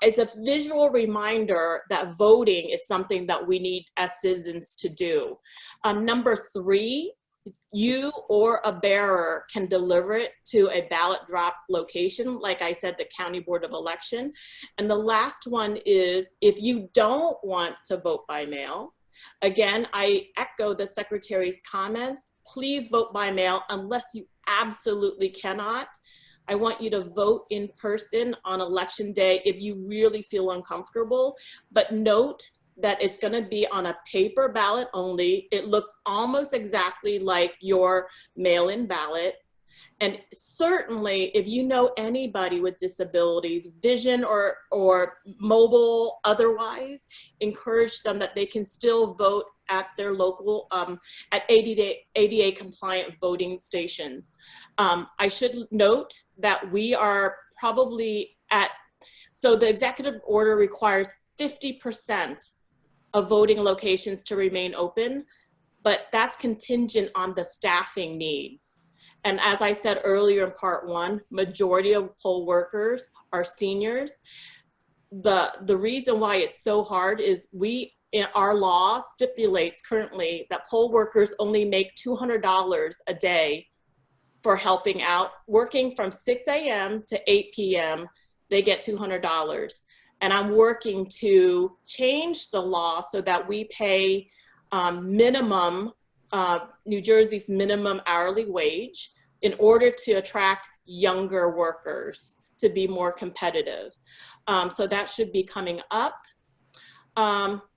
as a visual reminder that voting is something that we need as citizens to do. Number 3, you or a bearer can deliver it to a ballot drop location, like I said, the County Board of Election. And the last one is, if you don't want to vote by mail, again, I echo the Secretary's comments, please vote by mail unless you absolutely cannot. I want you to vote in person on election day if you really feel uncomfortable, but note that it's gonna be on a paper ballot only. It looks almost exactly like your mail-in ballot. And certainly if you know anybody with disabilities, vision or mobile otherwise, encourage them that they can still vote at their local, at ADA compliant voting stations. I should note that we are probably at, so the executive order requires 50% of voting locations to remain open, but that's contingent on the staffing needs. And as I said earlier in part 1, majority of poll workers are seniors. The reason why it's so hard is our law stipulates currently that poll workers only make $200 a day for helping out. Working from 6 a.m. to 8 p.m., they get $200. And I'm working to change the law so that we pay minimum, New Jersey's minimum hourly wage in order to attract younger workers to be more competitive. So that should be coming up.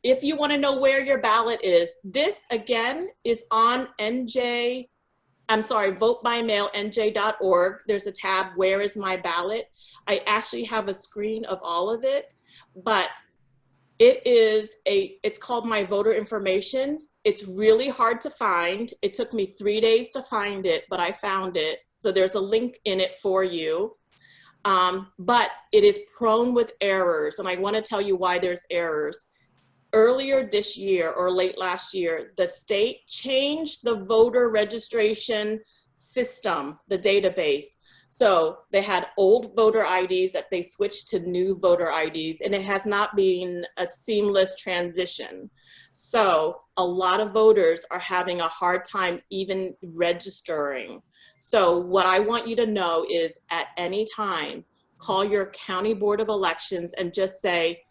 If you want to know where your ballot is, this again is on votebymailnj.org. There's a tab, where is my ballot? I actually have a screen of all of it, but it's called My Voter Information. It's really hard to find. It took me 3 days to find it, but I found it. So there's a link in it for you. But it is prone with errors, and I want to tell you why there's errors. Earlier this year or late last year, the state changed the voter registration system, the database. So they had old voter IDs that they switched to new voter IDs, and it has not been a seamless transition. So a lot of voters are having a hard time even registering. So what I want you to know is, at any time, call your County Board of Elections and just say,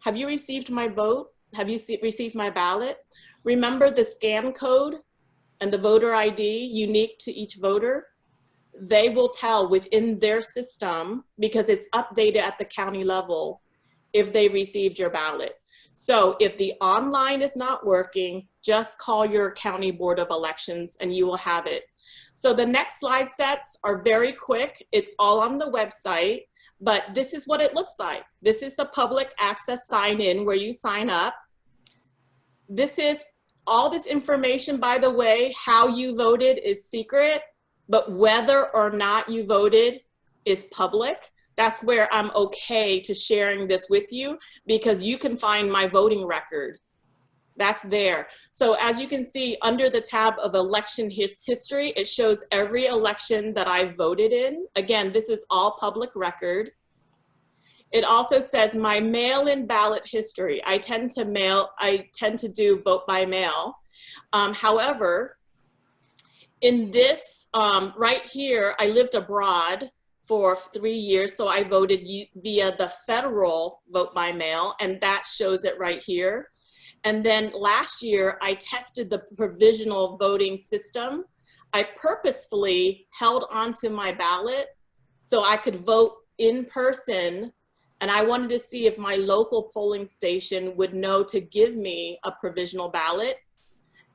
have you received my vote? Have you received my ballot? Remember the scan code and the voter ID unique to each voter? They will tell within their system, because it's updated at the county level, if they received your ballot. So if the online is not working, just call your County Board of Elections and you will have it. So the next slide sets are very quick. It's all on the website. but this is what it looks like. This is the public access sign in where you sign up. This is all this information, by the way. How you voted is secret, but whether or not you voted is public. That's where I'm okay to sharing this with you, because you can find my voting record. That's there. So as you can see, under the tab of election history, it shows every election that I voted in. Again, this is all public record. It also says my mail-in ballot history. I tend to do vote by mail. However, in this right here, I lived abroad for 3 years, so I voted via the federal vote by mail, and that shows it right here. And then last year, I tested the provisional voting system. I purposefully held onto my ballot so I could vote in person, and I wanted to see if my local polling station would know to give me a provisional ballot,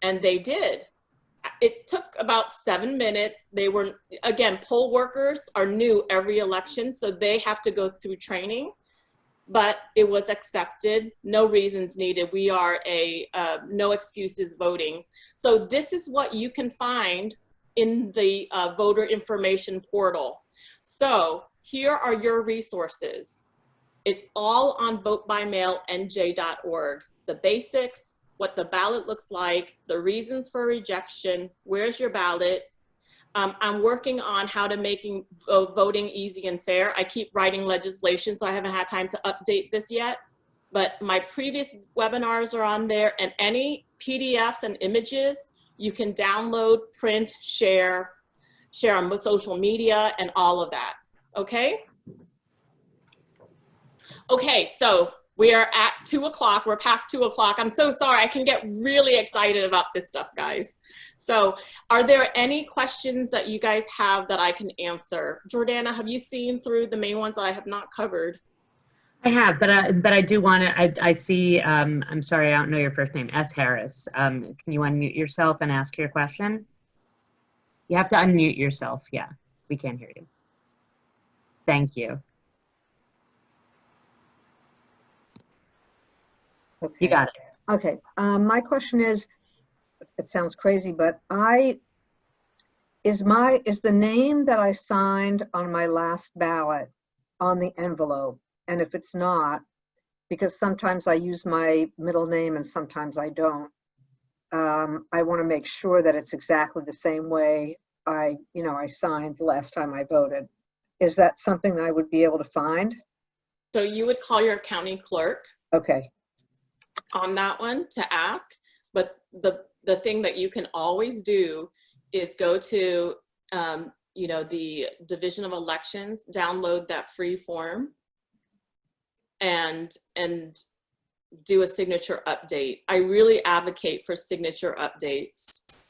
and they did. It took about 7 minutes. They were, again, poll workers are new every election, so they have to go through training, but it was accepted. No reasons needed. We are a no excuses voting. So this is what you can find in the voter information portal. So here are your resources. It's all on votebymailnj.org. The basics, what the ballot looks like, the reasons for rejection, where's your ballot. I'm working on how to making voting easy and fair. I keep writing legislation, so I haven't had time to update this yet. But my previous webinars are on there, and any PDFs and images you can download, print, share on social media, and all of that. Okay? Okay, so we are at 2 o'clock. We're past 2 o'clock. I'm so sorry. I can get really excited about this stuff, guys. So are there any questions that you guys have that I can answer? Jordana, have you seen through the main ones that I have not covered? I have, but I do want to, I see, I'm sorry, I don't know your first name, S. Harris. Can you unmute yourself and ask your question? You have to unmute yourself. Yeah, we can't hear you. Thank you. Okay. You got it. Okay. My question is, it sounds crazy, but is the name that I signed on my last ballot on the envelope? And if it's not, because sometimes I use my middle name and sometimes I don't, I want to make sure that it's exactly the same way I signed the last time I voted. Is that something I would be able to find? So you would call your county clerk. Okay. On that one to ask, but the thing that you can always do is go to the Division of Elections, download that free form, and do a signature update. I really advocate for signature updates.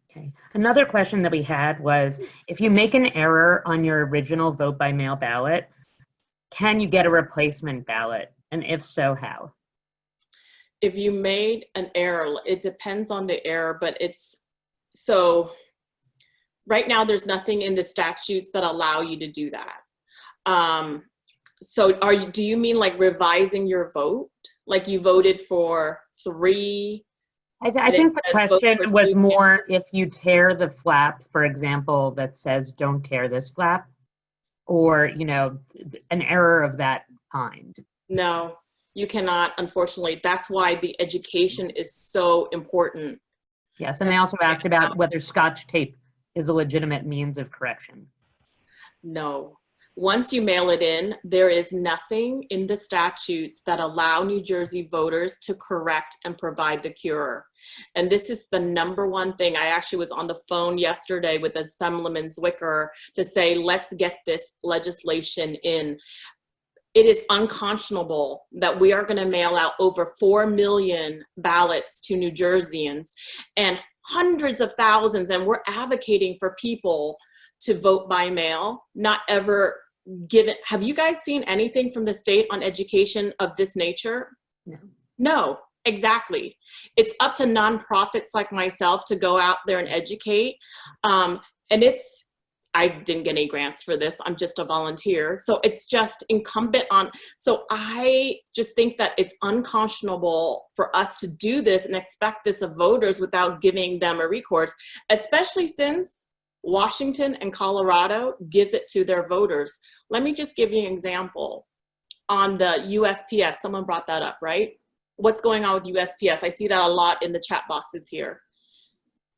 Okay. Another question that we had was, if you make an error on your original vote by mail ballot, can you get a replacement ballot? And if so, how? If you made an error, it depends on the error, but so right now there's nothing in the statutes that allow you to do that. So do you mean like revising your vote? Like you voted for 3? I think the question was more if you tear the flap, for example, that says don't tear this flap, or, an error of that kind. No. You cannot, unfortunately. That's why the education is so important. Yes, and they also asked about whether Scotch tape is a legitimate means of correction. No. Once you mail it in, there is nothing in the statutes that allow New Jersey voters to correct and provide the cure. And this is the #1 thing. I actually was on the phone yesterday with Assemblyman Zwicker to say, let's get this legislation in. It is unconscionable that we are going to mail out over 4 million ballots to New Jerseyans and hundreds of thousands, and we're advocating for people to vote by mail, not ever given. Have you guys seen anything from the state on education of this nature? No. No, exactly. It's up to nonprofits like myself to go out there and educate. And I didn't get any grants for this. I'm just a volunteer. So it's just incumbent on, so I just think that it's unconscionable for us to do this and expect this of voters without giving them a recourse, especially since Washington and Colorado gives it to their voters. Let me just give you an example. On the USPS, someone brought that up, right? What's going on with USPS? I see that a lot in the chat boxes here.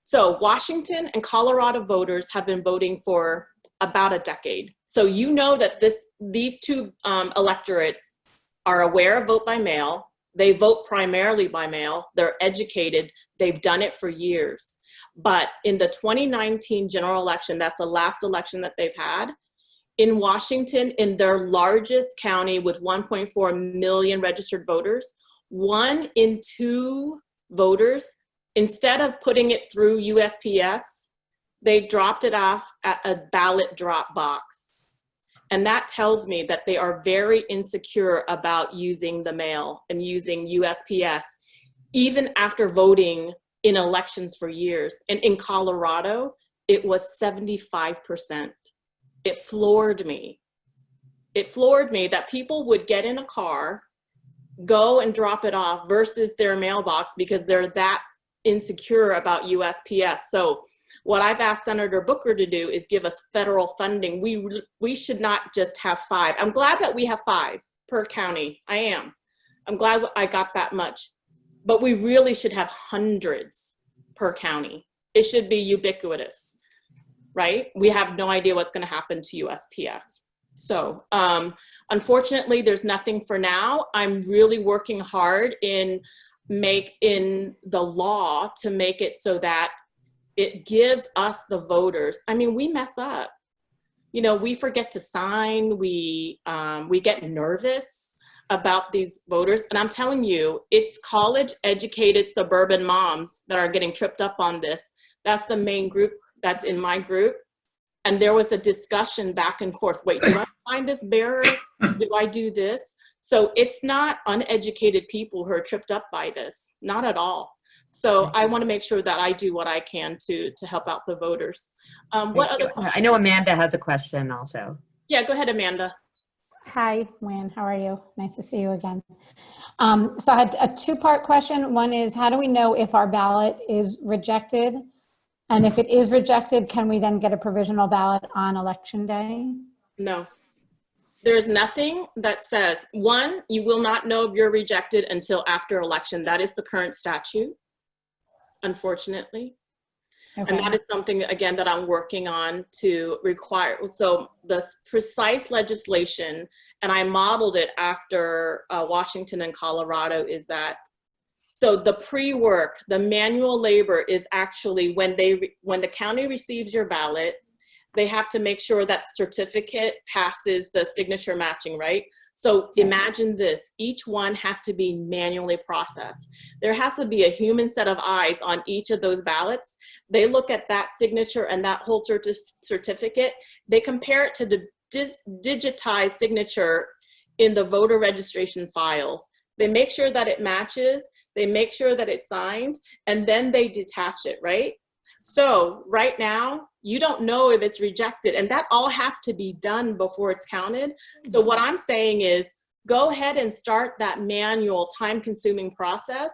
So Washington and Colorado voters have been voting for about a decade. So you know that these two electorates are aware of vote by mail. They vote primarily by mail. They're educated. They've done it for years. But in the 2019 general election, that's the last election that they've had, in Washington, in their largest county with 1.4 million registered voters, 1 in 2 voters, instead of putting it through USPS, they dropped it off at a ballot drop box. And that tells me that they are very insecure about using the mail and using USPS, even after voting in elections for years. And in Colorado, it was 75%. It floored me. It floored me that people would get in a car, go and drop it off versus their mailbox because they're that insecure about USPS. So what I've asked Senator Booker to do is give us federal funding. We should not just have 5. I'm glad that we have 5 per county. I am. I'm glad I got that much. But we really should have hundreds per county. It should be ubiquitous, right? We have no idea what's going to happen to USPS. So unfortunately, there's nothing for now. I'm really working hard in the law to make it so that it gives us the voters. I mean, we mess up. You know, we forget to sign. We get nervous about these voters. And I'm telling you, it's college-educated suburban moms that are getting tripped up on this. That's the main group that's in my group. And there was a discussion back and forth. Wait, do I find this bearer? Do I do this? So it's not uneducated people who are tripped up by this, not at all. So I want to make sure that I do what I can to help out the voters. What other questions? I know Amanda has a question also. Yeah, go ahead, Amanda. Hi, Wynn. How are you? Nice to see you again. So I had a 2-part question. One is, how do we know if our ballot is rejected? And if it is rejected, can we then get a provisional ballot on election day? No. There's nothing that says, 1, you will not know if you're rejected until after election. That is the current statute, unfortunately. Okay. And that is something, again, that I'm working on to require. So the precise legislation, and I modeled it after Washington and Colorado, is that, so the pre-work, the manual labor is actually when the county receives your ballot, they have to make sure that certificate passes the signature matching, right? So imagine this, each one has to be manually processed. There has to be a human set of eyes on each of those ballots. They look at that signature and that whole certificate. They compare it to the digitized signature in the voter registration files. They make sure that it matches, they make sure that it's signed, and then they detach it, right? So right now, you don't know if it's rejected, and that all has to be done before it's counted. So what I'm saying is, go ahead and start that manual time-consuming process.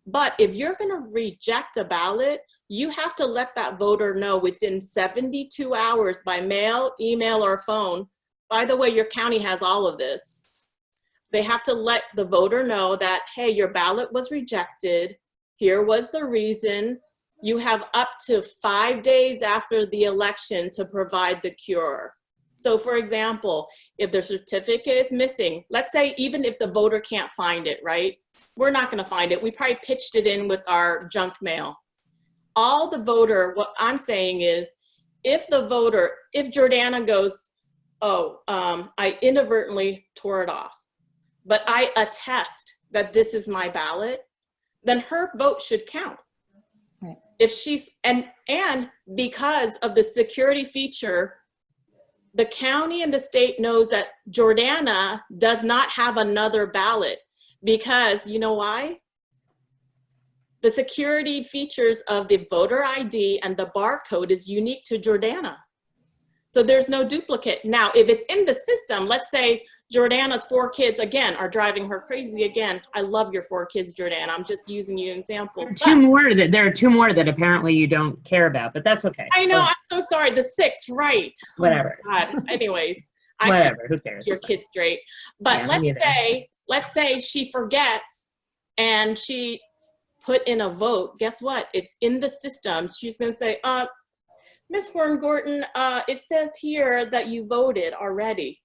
But if you're going to reject a ballot, you have to let that voter know within 72 hours by mail, email, or phone. By the way, your county has all of this. They have to let the voter know that, hey, your ballot was rejected. Here was the reason. You have up to 5 days after the election to provide the cure. So for example, if the certificate is missing, let's say even if the voter can't find it, right? We're not gonna find it. We probably pitched it in with our junk mail. All the voter, what I'm saying is, if Jordana goes, oh, I inadvertently tore it off, but I attest that this is my ballot, then her vote should count. If she's, and because of the security feature, the county and the state knows that Jordana does not have another ballot, because you know why? The security features of the voter ID and the barcode is unique to Jordana. So there's no duplicate. Now, if it's in the system, let's say Jordana's 4 kids, again, are driving her crazy again. I love your 4 kids, Jordana. I'm just using you as an example. There are 2 more that apparently you don't care about, but that's okay. I know, I'm so sorry. The 6, right. Whatever. Oh my God. Anyways. Whatever, who cares? Your kids straight. But Yeah, let's say she forgets and she put in a vote. Guess what? It's in the system. She's going to say, Ms. Horn-Gorton, it says here that you voted already.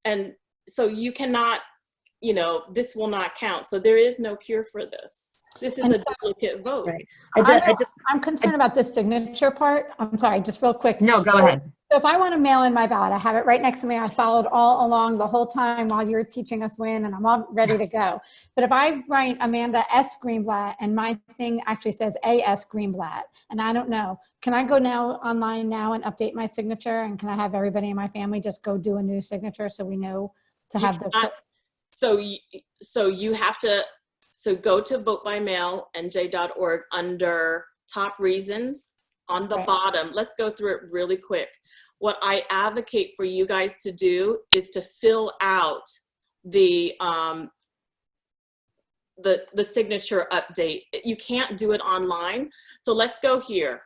And so you cannot, you know, this will not count. So there is no cure for this. This is a duplicate vote. Right. I'm concerned about this signature part. I'm sorry, just real quick. No, go ahead. So if I want to mail in my ballot, I have it right next to me. I followed all along the whole time while you were teaching us when, and I'm all ready to go. But if I write Amanda S. Greenblatt and my thing actually says A.S. Greenblatt, and I don't know, can I go now online now and update my signature? And can I have everybody in my family just go do a new signature so we know to have the... So you have to, go to votebymailnj.org under top reasons on the bottom. Let's go through it really quick. What I advocate for you guys to do is to fill out the signature update. You can't do it online. So let's go here.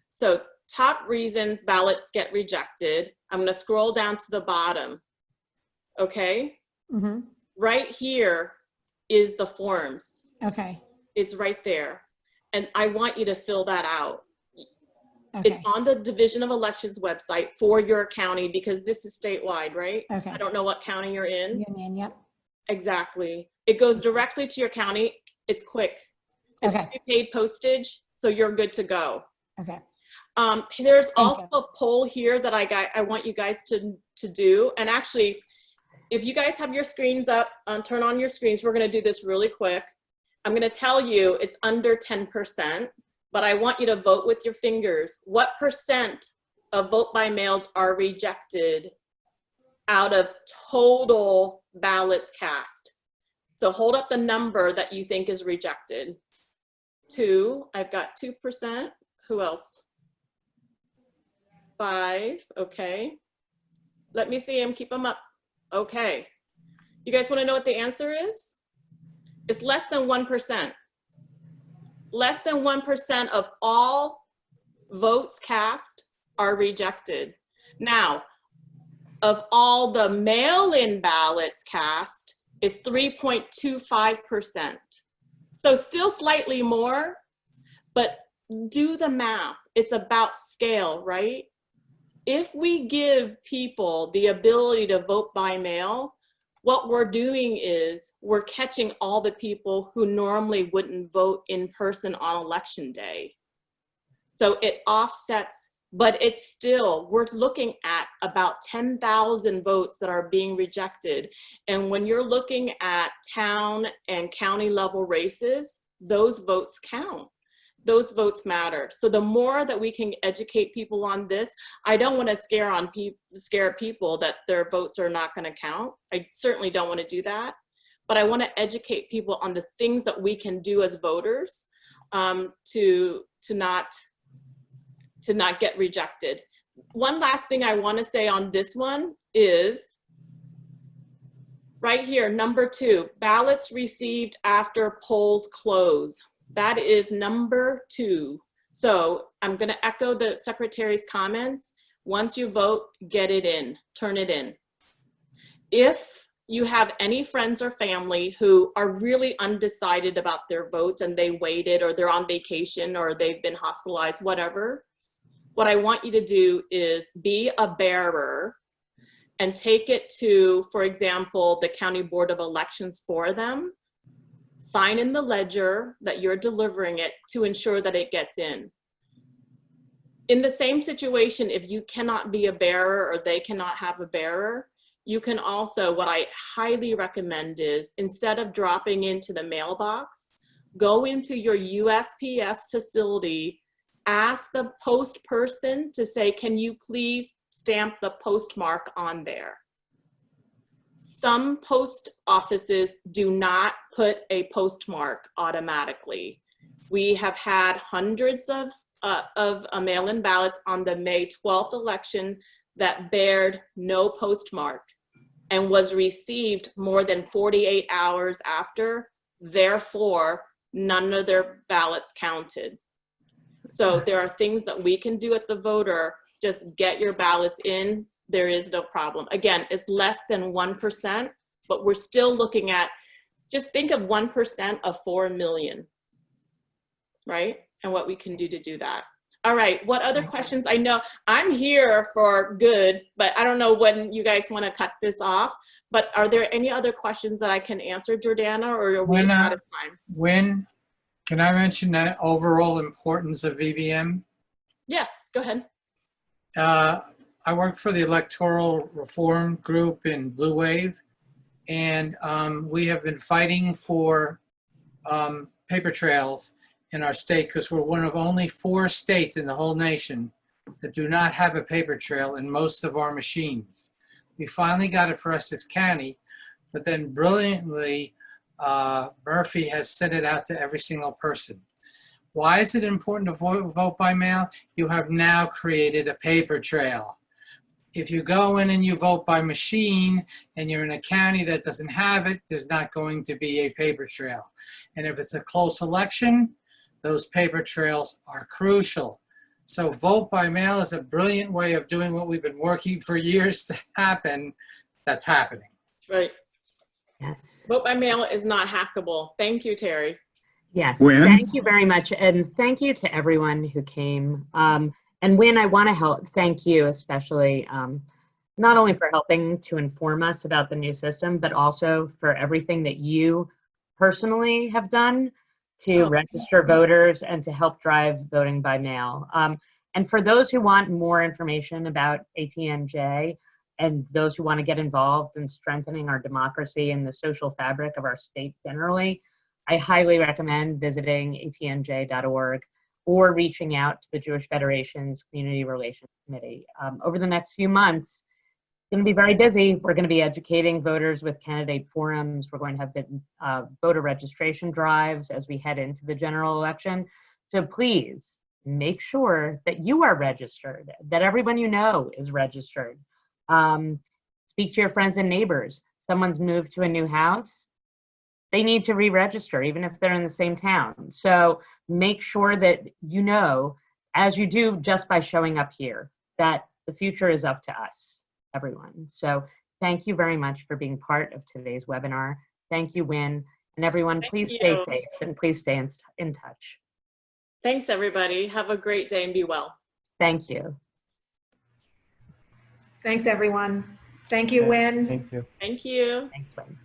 So top reasons ballots get rejected. I'm going to scroll down to the bottom. Okay. Mm-hmm. Right here is the forms. Okay. It's right there. And I want you to fill that out. Okay. It's on the Division of Elections website for your county because this is statewide, right? Okay. I don't know what county you're in. Union, yep. Exactly. It goes directly to your county. It's quick. It's prepaid postage, so you're good to go. Okay. There's also a poll here that I want you guys to do. And actually, if you guys have your screens up, turn on your screens. We're going to do this really quick. I'm going to tell you it's under 10%. But I want you to vote with your fingers. What percent of vote by mails are rejected out of total ballots cast? So hold up the number that you think is rejected. 2, I've got 2%. Who else? 5, okay. Let me see them, keep them up. Okay. You guys wanna know what the answer is? It's less than 1%. Less than 1% of all votes cast are rejected. Now, of all the mail-in ballots cast is 3.25%. So still slightly more, but do the math. It's about scale, right? If we give people the ability to vote by mail, what we're doing is we're catching all the people who normally wouldn't vote in person on election day. So it offsets, but it's still, we're looking at about 10,000 votes that are being rejected. And when you're looking at town and county level races, those votes count. Those votes matter. So the more that we can educate people on this, I don't want to scare people that their votes are not going to count. I certainly don't want to do that, but I want to educate people on the things that we can do as voters to not get rejected. One last thing I want to say on this one is right here, number 2, ballots received after polls close. That is number 2. So I'm going to echo the secretary's comments. Once you vote, get it in, turn it in. If you have any friends or family who are really undecided about their votes and they waited or they're on vacation or they've been hospitalized, whatever, what I want you to do is be a bearer and take it to, for example, the County Board of Elections for them. Sign in the ledger that you're delivering it to ensure that it gets in. In the same situation, if you cannot be a bearer or they cannot have a bearer, you can also, what I highly recommend is instead of dropping into the mailbox, go into your USPS facility, ask the post person to say, can you please stamp the postmark on there? Some post offices do not put a postmark automatically. We have had hundreds of mail-in ballots on the May 12th election that bared no postmark and was received more than 48 hours after, therefore, none of their ballots counted. So there are things that we can do at the voter. Just get your ballots in. There is no problem. Again, it's less than 1%, but we're still looking at, just think of 1% of 4 million, right? And what we can do to do that. All right, what other questions? I know I'm here for good, but I don't know when you guys want to cut this off, but are there any other questions that I can answer, Jordana, or are we out of time? When, can I mention that overall importance of VBM? Yes, go ahead. I work for the Electoral Reform Group in Blue Wave, and we have been fighting for paper trails in our state because we're one of only 4 states in the whole nation that do not have a paper trail in most of our machines. We finally got it for Essex County, but then brilliantly, Murphy has sent it out to every single person. Why is it important to vote by mail? You have now created a paper trail. If you go in and you vote by machine and you're in a county that doesn't have it, there's not going to be a paper trail. And if it's a close election, those paper trails are crucial. So vote by mail is a brilliant way of doing what we've been working for years to happen. That's happening. Right. Yes. Vote by mail is not hackable. Thank you, Terry. Yes, Wynn? thank you very much. And thank you to everyone who came. And Wynn, I want to thank you especially, not only for helping to inform us about the new system, but also for everything that you personally have done to register voters and to help drive voting by mail. And for those who want more information about ATNJ and those who want to get involved in strengthening our democracy and the social fabric of our state generally, I highly recommend visiting atnj.org or reaching out to the Jewish Federation's Community Relations Committee. Over the next few months, it's going to be very busy. We're going to be educating voters with candidate forums. We're going to have voter registration drives as we head into the general election. So please make sure that you are registered, that everyone you know is registered. Speak to your friends and neighbors. Someone's moved to a new house. They need to re-register, even if they're in the same town. So make sure that you know, as you do just by showing up here, that the future is up to us, everyone. So thank you very much for being part of today's webinar. Thank you, Wynn. And everyone, please stay safe and please stay in touch. Thanks, everybody. Have a great day and be well. Thank you. Thanks, everyone. Thank you, Wynn. Thank you. Thank you. Thanks, Wynn.